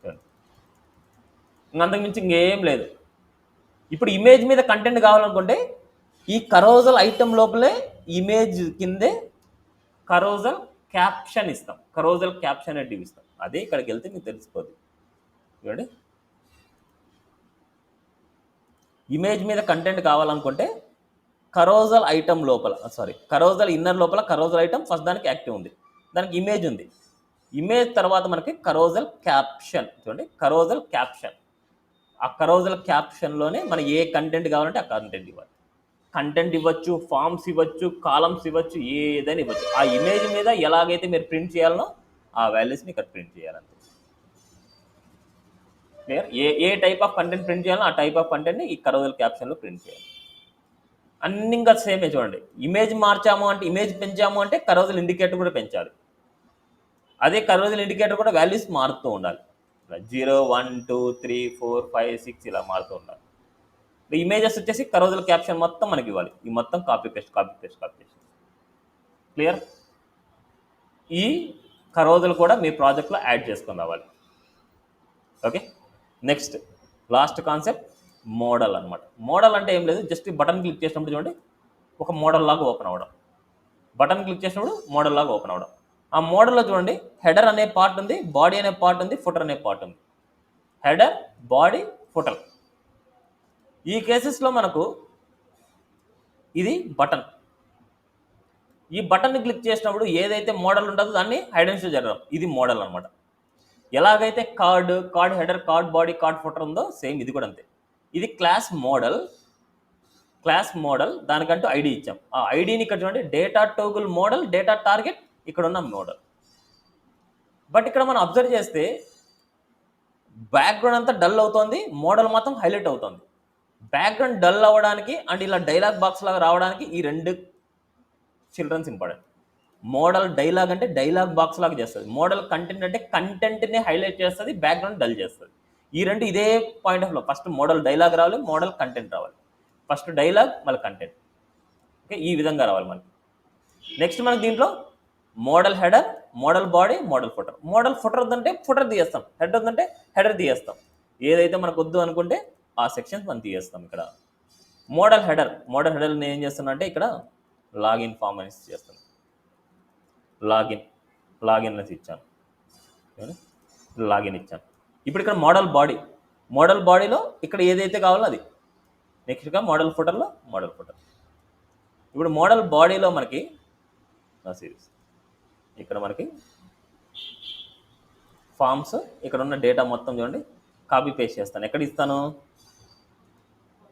చూడండి, అంతకుమించి ఇంకేం లేదు. ఇప్పుడు ఇమేజ్ మీద కంటెంట్ కావాలనుకుంటే ఈ కరోజల్ ఐటమ్ లోపలే ఇమేజ్ కిందే కరోజల్ క్యాప్షన్ ఇస్తాం. కరోజల్ క్యాప్షన్ అనేది ఇస్తాం. అదే ఇక్కడికి వెళ్తే మీకు తెలిసిపోతుంది. చూడండి, ఇమేజ్ మీద కంటెంట్ కావాలనుకుంటే కరోజల్ ఐటమ్ లోపల, కరోజల్ ఇన్నర్ లోపల కరోజల్ ఐటమ్ ఫస్ట్ దానికి యాక్టివ్ ఉంది, దానికి ఇమేజ్ ఉంది. ఇమేజ్ తర్వాత మనకి కరోజల్ క్యాప్షన్. చూడండి, కరోజల్ క్యాప్షన్. ఆ కరోజల్ క్యాప్షన్లోనే మనకి ఏ కంటెంట్ కావాలంటే ఆ కంటెంట్ ఇవ్వాలి. కంటెంట్ ఇవ్వచ్చు, ఫామ్స్ ఇవ్వచ్చు, కాలమ్స్ ఇవ్వచ్చు, ఏదైనా ఇవ్వచ్చు. ఆ ఇమేజ్ మీద ఎలాగైతే మీరు ప్రింట్ చేయాలనో ఆ వాల్యూస్ని ఇక్కడ ప్రింట్ చేయాలంటే clear. A type of content print చేయాలో ఆ టైప్ ఆఫ్ కంటెంట్ని ఈ కరోజల్ క్యాప్షన్లో ప్రింట్ చేయాలి. అన్ని ఇంకా సేమే. చూడండి, ఇమేజ్ మార్చాము అంటే, ఇమేజ్ పెంచాము అంటే కరోజల్ ఇండికేటర్ కూడా పెంచాలి. అదే కరోజల్ ఇండికేటర్ కూడా వాల్యూస్ మారుతూ ఉండాలి. 0, 1, 2, 3, 4, 5, 6 ఇలా మారుతూ ఉండాలి. ఇమేజెస్ వచ్చేసి కరోజల్ క్యాప్షన్ మొత్తం మనకి ఇవ్వాలి. ఈ మొత్తం కాపీ పేస్ట్ క్లియర్. ఈ కరోజల్ కూడా మీ ప్రాజెక్ట్లో యాడ్ చేసుకొని రావాలి. Okay, next last concept model అనమాట. మోడల్ అంటే ఏం లేదు, జస్ట్ బటన్ క్లిక్ చేసినప్పుడు చూడండి ఒక మోడల్ లాగా ఓపెన్ అవ్వడం. బటన్ క్లిక్ చేసినప్పుడు మోడల్ లాగా ఓపెన్ అవ్వడం. ఆ మోడల్లో చూడండి హెడర్ అనే పార్ట్ ఉంది, బాడీ అనే పార్ట్ ఉంది, ఫుటర్ అనే పార్ట్ ఉంది. Header, body, footer. ఈ కేసెస్లో మనకు ఇది బటన్. ఈ బటన్ని క్లిక్ చేసినప్పుడు ఏదైతే మోడల్ ఉంటుందో దాన్ని హైడ్ అండ్ షో జరగడం, ఇది మోడల్ అనమాట. ఎలాగైతే card header, card body, card footer ఉందో సేమ్ ఇది కూడా అంతే. ఇది క్లాస్ మోడల్, దానికంటూ ఐడి ఇచ్చాం. ఆ ఐడిని ఇక్కడ చూడండి, data toggle model, data target, ఇక్కడ ఉన్న మోడల్. బట్ ఇక్కడ మనం అబ్జర్వ్ చేస్తే బ్యాక్గ్రౌండ్ అంతా డల్ అవుతుంది, మోడల్ మాత్రం హైలైట్ అవుతుంది. బ్యాక్గ్రౌండ్ డల్ అవ్వడానికి అండ్ ఇలా డైలాగ్ బాక్స్ లాగా రావడానికి ఈ రెండు చిల్డ్రన్స్ ఇంపార్టెంట్. మోడల్ డైలాగ్ అంటే డైలాగ్ బాక్స్ లాగా చేస్తుంది, మోడల్ కంటెంట్ అంటే కంటెంట్ని హైలైట్ చేస్తుంది, బ్యాక్గ్రౌండ్ డల్ చేస్తుంది. ఈ రెండు ఇదే పాయింట్ ఆఫ్ లో, ఫస్ట్ మోడల్ డైలాగ్ రావాలి, మోడల్ కంటెంట్ రావాలి. ఫస్ట్ డైలాగ్ మళ్ళీ కంటెంట్. ఓకే, ఈ విధంగా రావాలి మనకి. నెక్స్ట్ మనకి దీంట్లో model header, model body, model footer. Model footer వద్దంటే ఫుటర్ తీయేస్తాం, హెడర్ వద్దంటే హెడర్ తీయేస్తాం. ఏదైతే మనకు వద్దు అనుకుంటే ఆ సెక్షన్స్ మనం తీయేస్తాం. ఇక్కడ మోడల్ హెడర్ నేను ఏం చేస్తున్నా అంటే ఇక్కడ లాగిన్ ఫామ్ అనేసి చేస్తాను. లాగిన్ అనేసి ఇచ్చాను, లాగిన్ ఇచ్చాను. ఇప్పుడు ఇక్కడ మోడల్ బాడీలో ఇక్కడ ఏదైతే కావాలో అది. నెక్స్ట్గా మోడల్ ఫుటర్లో మోడల్ ఫుటర్. ఇప్పుడు మోడల్ బాడీలో మనకి సిరీస్, ఇక్కడ మనకి ఫామ్స్, ఇక్కడ ఉన్న డేటా మొత్తం చూడండి కాపీ పేస్ట్ చేస్తాను. ఎక్కడ ఇస్తాను?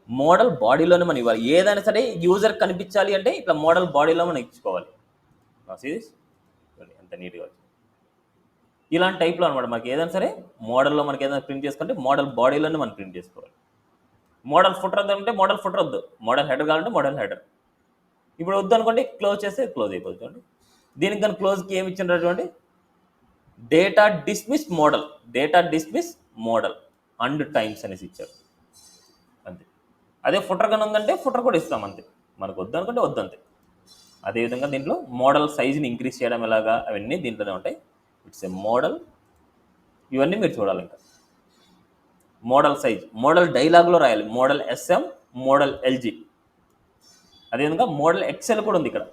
మోడల్ బాడీలోనే మనం ఇవ్వాలి. ఏదైనా సరే యూజర్ కనిపించాలి అంటే ఇట్లా మోడల్ బాడీలో మనం ఇచ్చుకోవాలి. సిరీస్ ఎంత నీట్గా వచ్చింది. ఇలాంటి టైప్లో అనమాట. మనకి ఏదైనా సరే మోడల్లో మనకి ఏదైనా ప్రింట్ చేసుకుంటే మోడల్ బాడీలోనే మనం ప్రింట్ చేసుకోవాలి. మోడల్ ఫుటర్ వద్దంటే మోడల్ ఫుటర్ వద్దు, మోడల్ హెడర్ కావాలంటే మోడల్ హెడర్. ఇప్పుడు వద్దు అనుకోండి, క్లోజ్ చేస్తే క్లోజ్ అయిపోతుంది. చూడండి, దీనికి కానీ క్లోజ్కి ఏమి ఇచ్చినటువంటి data dismiss model and times అనేసి ఇచ్చారు అంతే. అదే ఫుటర్ కానీ ఉందంటే ఫుటర్ కూడా ఇస్తాం అంతే, మనకు వద్దు అనుకుంటే వద్దంతే. అదేవిధంగా దీంట్లో మోడల్ సైజుని ఇంక్రీజ్ చేయడం ఎలాగా అవన్నీ దీంట్లోనే ఉంటాయి. ఇట్స్ ఏ మోడల్, ఇవన్నీ మీరు చూడాలి. ఇంకా మోడల్ సైజ్, మోడల్ డైలాగ్లో రాయాలి, మోడల్ ఎస్ఎం, మోడల్ ఎల్జీ. అదేవిధంగా మోడల్ ఎక్సెల్ కూడా ఉంది ఇక్కడ.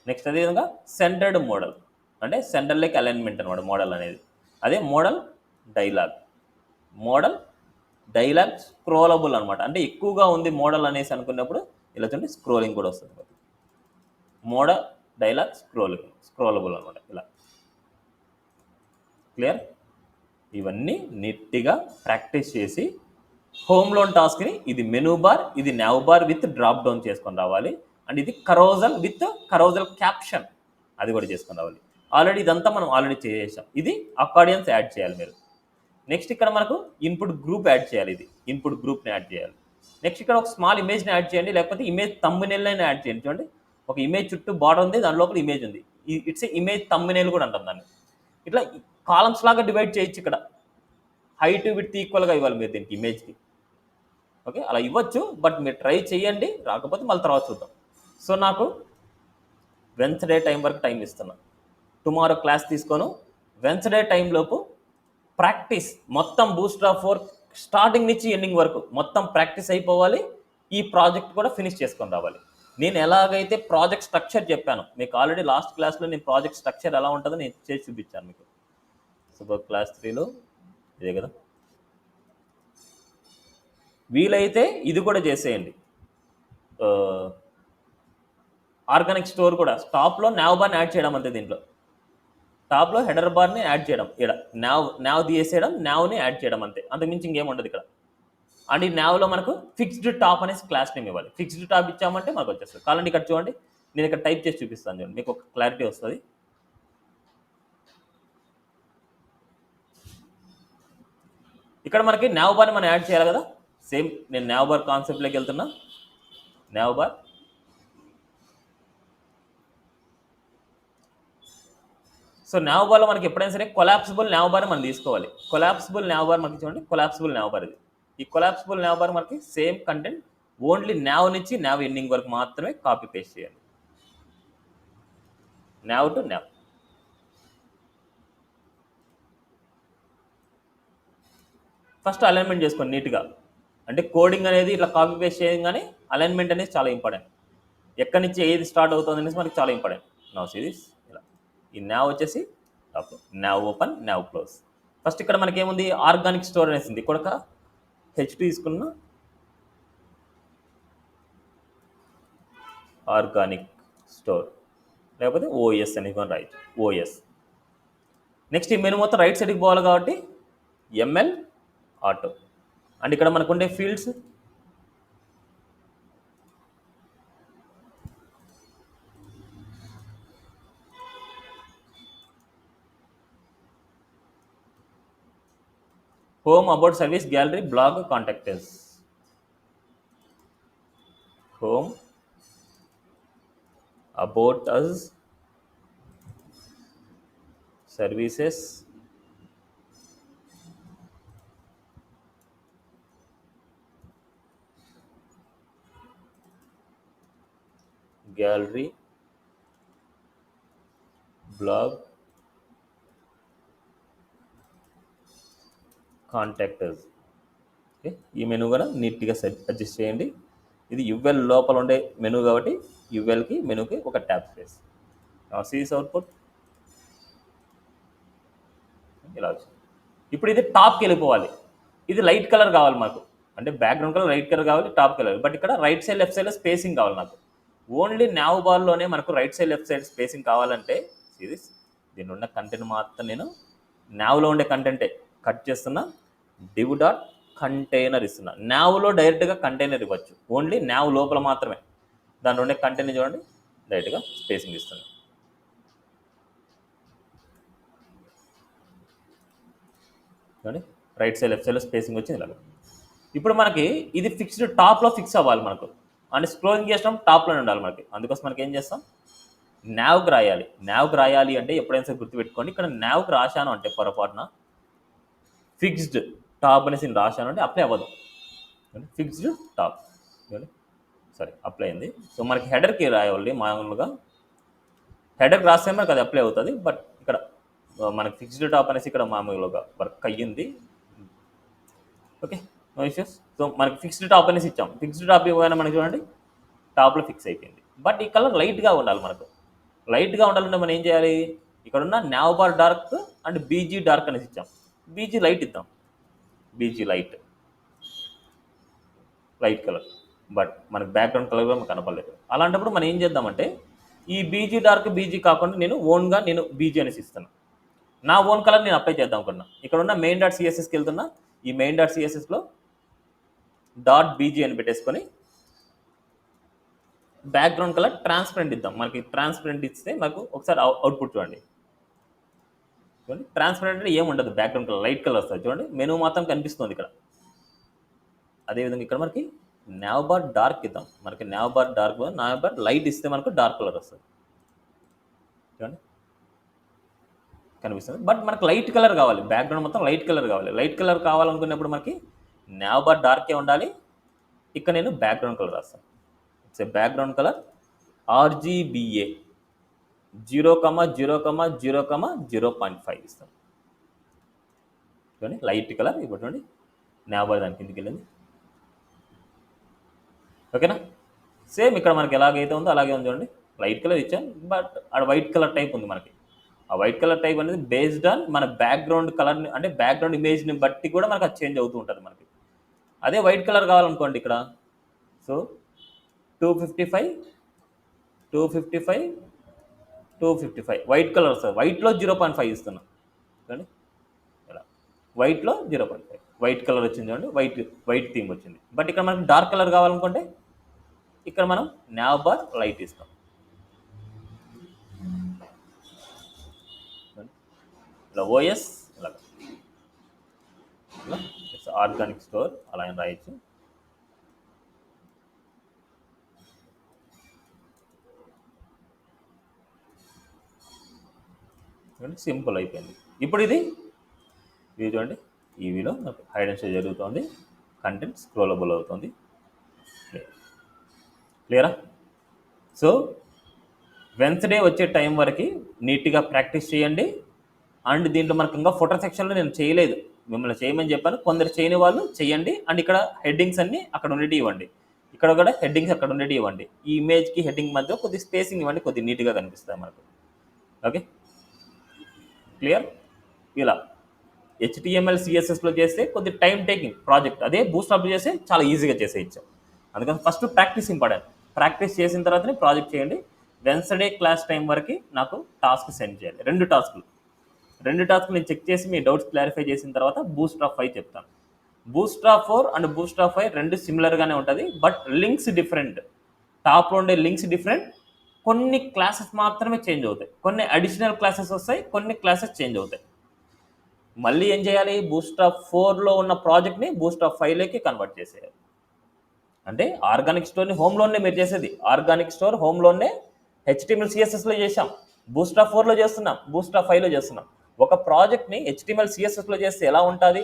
నెక్స్ట్ అదేవిధంగా సెంటర్డ్ మోడల్ అంటే సెంటర్ లైక్ అలైన్మెంట్ అనమాట మోడల్ అనేది. అదే మోడల్ డైలాగ్ స్క్రోలబుల్ అనమాట. అంటే ఎక్కువగా ఉంది మోడల్ అనేసి అనుకున్నప్పుడు ఇలా చూడండి స్క్రోలింగ్ కూడా వస్తుంది. మోడల్ డైలాగ్ స్క్రోలబుల్ అనమాట ఇలా. క్లియర్? ఇవన్నీ నీట్గా ప్రాక్టీస్ చేసి హోమ్ లోన్ టాస్క్ని ఇది మెనూ బార్, ఇది now bar with drop down చేసుకొని రావాలి. అండ్ ఇది కరోజల్ విత్ కరోజల్ క్యాప్షన్ అది కూడా చేసుకొని రావాలి. ఆల్రెడీ ఇదంతా మనం ఆల్రెడీ చేసాం. ఇది అకార్డియన్స్ యాడ్ చేయాలి మీరు. నెక్స్ట్ ఇక్కడ మనకు ఇన్పుట్ గ్రూప్ యాడ్ చేయాలి, ఇది ఇన్పుట్ గ్రూప్ని యాడ్ చేయాలి. నెక్స్ట్ ఇక్కడ ఒక స్మాల్ ఇమేజ్ని యాడ్ చేయండి, లేకపోతే ఇమేజ్ థంబ్నెయిల్ అయినా యాడ్ చేయండి. చూడండి, ఒక ఇమేజ్ చుట్టూ బార్డర్ ఉంది, దాని లోపల ఇమేజ్ ఉంది. ఇట్స్ ఇమేజ్ థంబ్నెయిల్ కూడా అంటాం దాన్ని. ఇట్లా కాలమ్స్ లాగా డివైడ్ చేయొచ్చు. ఇక్కడ హైట్ విడ్త్ ఈక్వల్గా ఇవ్వాలి మీరు దీనికి ఇమేజ్కి. ఓకే, అలా ఇవ్వచ్చు, బట్ మీరు ట్రై చేయండి, రాకపోతే మళ్ళీ తర్వాత చూద్దాం. సో నాకు వెన్స్డే టైం వరకు టైం ఇస్తున్నా. టుమారో క్లాస్ తీసుకోను. వెన్స్డే టైంలోపు ప్రాక్టీస్ మొత్తం Bootstrap4 స్టార్టింగ్ నుంచి ఎండింగ్ వరకు మొత్తం ప్రాక్టీస్ అయిపోవాలి. ఈ ప్రాజెక్ట్ కూడా ఫినిష్ చేసుకొని రావాలి. నేను ఎలాగైతే ప్రాజెక్ట్ స్ట్రక్చర్ చెప్పాను మీకు ఆల్రెడీ లాస్ట్ క్లాస్లో, నేను ప్రాజెక్ట్ స్ట్రక్చర్ ఎలా ఉంటుందో నేను చేసి చూపించాను మీకు. సో క్లాస్ 3లో ఇదే కదా. వీలైతే ఇది కూడా చేసేయండి, ఆర్గానిక్ స్టోర్ కూడా టాప్లో నావ్ బార్ని యాడ్ చేయడం అంతే. దీంట్లో టాప్లో హెడర్ బార్ని యాడ్ చేయడం, ఇక్కడ నావ్ తీసేయడం, నావ్ని యాడ్ చేయడం అంతే, అంతకుమించి ఇంకేం ఉండదు ఇక్కడ. అండ్ ఈ నావ్లో మనకు ఫిక్స్డ్ టాప్ అనేసి క్లాస్ నేమ్ ఇవ్వాలి. ఫిక్స్డ్ టాప్ ఇచ్చామంటే మనకు వచ్చేస్తుంది. కావాలంటే ఇక్కడ చూడండి, నేను ఇక్కడ టైప్ చేసి చూపిస్తాను చూడండి, మీకు ఒక క్లారిటీ వస్తుంది. ఇక్కడ మనకి నావ్ బార్ని మనం యాడ్ చేయాలి కదా. సేమ్ నేను నావ్ బార్ కాన్సెప్ట్లోకి వెళ్తున్నా. నావ్ బార్, సో నావ్ బార్లో మనకి ఎప్పుడైనా సరే కొలాప్సిబుల్ నావ్ బార్ మనం తీసుకోవాలి. కొలాప్సిబుల్ నావ్ బార్ మనకి చూడండి, కొలాప్సిబుల్ నావ్ బార్ ఇది. ఈ కొలాప్సిబుల్ నావ్ బార్ మనకి సేమ్ కంటెంట్, ఓన్లీ నావ్ నుంచి నావ్ ఎండింగ్ వరకు మాత్రమే కాపీ పేస్ట్ చేయాలి. Now to now. First alignment చేసుకోండి నీట్గా. అంటే కోడింగ్ అనేది ఇట్లా కాపీ పేస్ట్ చేయగానే అలైన్మెంట్ అనేది చాలా ఇంపార్టెంట్. ఎక్కడి నుంచి ఏది స్టార్ట్ అవుతుంది అనేసి మనకి చాలా ఇంపార్టెంట్. నౌ సిరీస్ ఇలా, ఈ నావ్ వచ్చేసి top, now open, now close. First ఇక్కడ మనకి ఏముంది, ఆర్గానిక్ స్టోర్ అనేసి ఉంది. ఇక్కడ ఒక హెచ్ తీసుకున్న, ఆర్గానిక్ స్టోర్, లేకపోతే ఓఎస్ అనేది మనం రైట్, ఓఎస్. నెక్స్ట్ ఈ మెను మొత్తం రైట్ సైడ్కి పోవాలి కాబట్టి ఎంఎల్ ఆటో. అండ్ ఇక్కడ మనకు ఉండే fields, home, about, service, gallery, blog, contactors. Home, about us, services, gallery, blog, contactors. Okay, ఈ మెనూ కూడా నీట్గా అడ్జస్ట్ చేయండి. ఇది యువెల్ లోపల ఉండే మెనూ కాబట్టి యువెల్కి మెనూకి ఒక ట్యాప్ స్పేస్. సిరీస్ అవుట్పుట్ ఇలా వచ్చింది. ఇప్పుడు ఇది టాప్కి వెళ్ళిపోవాలి. ఇది లైట్ కలర్ కావాలి మాకు, అంటే బ్యాక్గ్రౌండ్ కలర్ లైట్ కలర్ కావాలి, టాప్ కలర్. బట్ ఇక్కడ రైట్ సైడ్ లెఫ్ట్ సైడ్లో స్పేసింగ్ కావాలి నాకు. ఓన్లీ నావ్ బార్లోనే మనకు right side left side spacing కావాలంటే సిరీస్ దీని ఉన్న కంటెంట్ మాత్రం నేను నావ్లో ఉండే కంటెంటే కట్ చేస్తున్నా, డివ్ డాట్ కంటైనర్ ఇస్తున్నా. నావ్లో డైరెక్ట్గా కంటైనర్ ఇవ్వచ్చు, ఓన్లీ నావ్ లోపల మాత్రమే దాని ఉండే కంటెంట్ చూడండి డైరెక్ట్గా స్పేసింగ్ ఇస్తుంది. చూడండి రైట్ సైడ్ లెఫ్ట్ సైడ్లో స్పేసింగ్ వచ్చింది ఇలాగ. ఇప్పుడు మనకి ఇది ఫిక్స్డ్ టాప్లో ఫిక్స్ అవ్వాలి మనకు, అంటే స్క్రోలింగ్ చేసినాం టాప్లోనే ఉండాలి మనకి. అందుకోసం మనకి ఏం చేస్తాం, నావ్కి రాయాలి. నావ్కి రాయాలి అంటే ఎప్పుడైనా సరే గుర్తుపెట్టుకోండి, ఇక్కడ నావ్కి రాశాను అంటే పొరపాటున ఫిక్స్డ్ టాప్ అనేసి నేను రాశాను అంటే అప్లై అవ్వదు. ఫిక్స్డ్ టాప్ సరే అప్లై అయింది. సో మనకి హెడర్కి రాయాలి. మామూలుగా హెడర్కి రాస్తే మనకు అది అప్లై అవుతుంది. బట్ ఇక్కడ మనకి ఫిక్స్డ్ టాప్ అనేసి ఇక్కడ మామూలుగా వర్క్ అయ్యింది. Okay, no issues. సో మనకి ఫిక్స్డ్ టాప్ అనేసి ఇచ్చాం. ఫిక్స్డ్ టాప్ ఇవ్వగానే మనకి చూడండి టాప్లో ఫిక్స్ అయిపోయింది. బట్ ఈ కలర్ లైట్గా ఉండాలి మనకు. లైట్గా ఉండాలంటే మనం ఏం చేయాలి, ఇక్కడ ఉన్న nav bar dark and BG dark అనేసి ఇచ్చాం. బీజీ లైట్ ఇద్దాం, BG light, light colour. But మనకు బ్యాక్గ్రౌండ్ కలర్ కూడా మనకు కనపడలేదు. అలాంటప్పుడు మనం ఏం చేద్దామంటే ఈ బీజీ డార్క్ బీజీ కాకుండా నేను ఓన్గా నేను బీజీ అనేసి ఇస్తాను. నా ఓన్ కలర్ నేను అప్లై చేద్దాం అనుకున్నా. ఇక్కడ ఉన్న మెయిన్ డాట్ సిఎస్ఎస్కి వెళ్తున్నా. ఈ మెయిన్ డాట్ సిఎస్ఎస్లో డాట్ బీజీ అని పెట్టేసుకొని బ్యాక్గ్రౌండ్ కలర్ ట్రాన్స్పరెంట్ ఇద్దాం. మనకి ట్రాన్స్పరెంట్ ఇస్తే మనకు ఒకసారి అవుట్పుట్ చూడండి. చూడండి ట్రాన్స్పరెంట్ అంటే ఏముండదు, బ్యాక్గ్రౌండ్ కలర్ లైట్ కలర్ వస్తుంది. చూడండి మెనూ మాత్రం కనిపిస్తుంది ఇక్కడ. అదేవిధంగా ఇక్కడ మనకి నావ్ బార్ డార్క్ ఇద్దాం. మనకి now bar dark, now bar light ఇస్తే మనకు డార్క్ కలర్ వస్తుంది. చూడండి కనిపిస్తుంది. బట్ మనకు లైట్ కలర్ కావాలి, బ్యాక్గ్రౌండ్ మొత్తం లైట్ కలర్ కావాలి. లైట్ కలర్ కావాలనుకున్నప్పుడు మనకి నావ్ బార్ డార్కే ఉండాలి. ఇక్కడ నేను బ్యాక్గ్రౌండ్ కలర్ రాస్తాను. ఇట్స్ బ్యాక్గ్రౌండ్ కలర్ RGBA 0,0,0,0.5 ఇస్తాను. చూడండి లైట్ కలర్. ఇప్పుడు చూడండి నావ్ బార్ దాని కిందికి వెళ్ళింది. ఓకేనా, సేమ్ ఇక్కడ మనకి ఎలాగైతే ఉందో అలాగే ఉంది. చూడండి లైట్ కలర్ ఇచ్చాను, బట్ అక్కడ వైట్ కలర్ టైప్ ఉంది మనకి. ఆ వైట్ కలర్ టైప్ అనేది బేస్డ్ ఆన్ మన బ్యాక్గ్రౌండ్ కలర్ అంటే బ్యాక్గ్రౌండ్ ఇమేజ్ని బట్టి కూడా మనకు అది చేంజ్ అవుతూ ఉంటుంది మనకి. అదే వైట్ కలర్ కావాలనుకోండి ఇక్కడ, సో 255 255 255 వైట్ కలర్ సార్, వైట్లో 0.5 ఇస్తున్నాం చూడండి, ఇలా వైట్లో 0.5 వైట్ కలర్ వచ్చింది చూడండి, వైట్ థీమ్ వచ్చింది. బట్ ఇక్కడ మనకి డార్క్ కలర్ కావాలనుకుంటే ఇక్కడ మనం నావ్ బార్ లైట్ ఇస్తాం. ఇలా ఓఎస్ ఇలా ఆర్గానిక్ స్టోర్ అలా అని రాయొచ్చు. సింపుల్ అయిపోయింది. ఇప్పుడు ఇది చూడండి, ఈవీలో హైడ్ అండ్ షో జరుగుతుంది, కంటెంట్ స్క్రోలబుల్ అవుతుంది. క్లియరా? సో వెన్స్డే వచ్చే టైం వరకు నీట్గా ప్రాక్టీస్ చేయండి. అండ్ దీంట్లో మనకు ఇంకా ఫోటో సెక్షన్లో నేను చేయలేదు, మిమ్మల్ని చేయమని చెప్పాను, కొందరు చేయని వాళ్ళు చేయండి. అండ్ ఇక్కడ హెడ్డింగ్స్ అన్నీ అక్కడ ఉండేటి ఇవ్వండి, ఇక్కడ కూడా హెడ్డింగ్స్ అక్కడ ఉండేటి ఇవ్వండి. ఈ ఇమేజ్కి హెడ్డింగ్ మధ్య కొద్ది స్పేసింగ్ ఇవ్వండి, కొద్ది నీట్గా కనిపిస్తుంది మనకు. Okay, clear? ఇలా HTML CSSలో చేస్తే కొద్ది టైం టేకింగ్ ప్రాజెక్ట్, అదే బూస్ట్రాప్ చేస్తే చాలా ఈజీగా చేసేయచ్చు. అందుకని ఫస్ట్ ప్రాక్టీస్ ఇంపార్టెంట్. ప్రాక్టీస్ చేసిన తర్వాతనే ప్రాజెక్ట్ చేయండి. వెన్స్డే క్లాస్ టైం వరకు నాకు టాస్క్ సెండ్ చేయాలి, 2 టాస్కులు నేను చెక్ చేసి మీ డౌట్స్ క్లారిఫై చేసిన తర్వాత బూస్ట్రాప్ 5 చెప్తాను. బూస్ట్రాప్ 4 అండ్ బూస్ట్రాప్ 5 రెండు సిమిలర్గానే ఉంటుంది, బట్ లింక్స్ డిఫరెంట్. టాప్లో ఉండే లింక్స్ డిఫరెంట్, కొన్ని క్లాసెస్ మాత్రమే చేంజ్ అవుతాయి, కొన్ని అడిషనల్ క్లాసెస్ వస్తాయి, కొన్ని క్లాసెస్ చేంజ్ అవుతాయి. మళ్ళీ ఏం చేయాలి, బూస్ట్రాప్ 4లో ఉన్న ప్రాజెక్ట్ని బూస్ట్రాప్ 5లోకి కన్వర్ట్ చేసేయాలి. అంటే ఆర్గానిక్ స్టోర్ని హోమ్లోనే మీరు చేసేది, ఆర్గానిక్ స్టోర్ హోమ్లోనే HTML CSSలో చేసాం, బూస్ట్రాప్ 4లో చేస్తున్నాం, బూస్ట్రాప్ 5లో చేస్తున్నాం. ఒక ప్రాజెక్ట్ని HTML CSSలో చేస్తే ఎలా ఉంటుంది,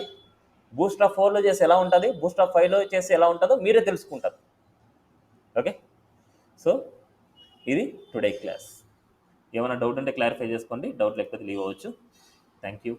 బూస్ట్రాప్ 4లో చేస్తే ఎలా ఉంటుంది, బూస్ట్రాప్ 5లో చేస్తే ఎలా ఉంటుందో మీరే తెలుసుకుంటారు. ఓకే, సో ఇది టుడే క్లాస్. ఏమైనా డౌట్ ఉంటే క్లారిఫై చేసుకోండి, డౌట్ లేకపోతే లీవ్ అవ్వచ్చు. Thank you.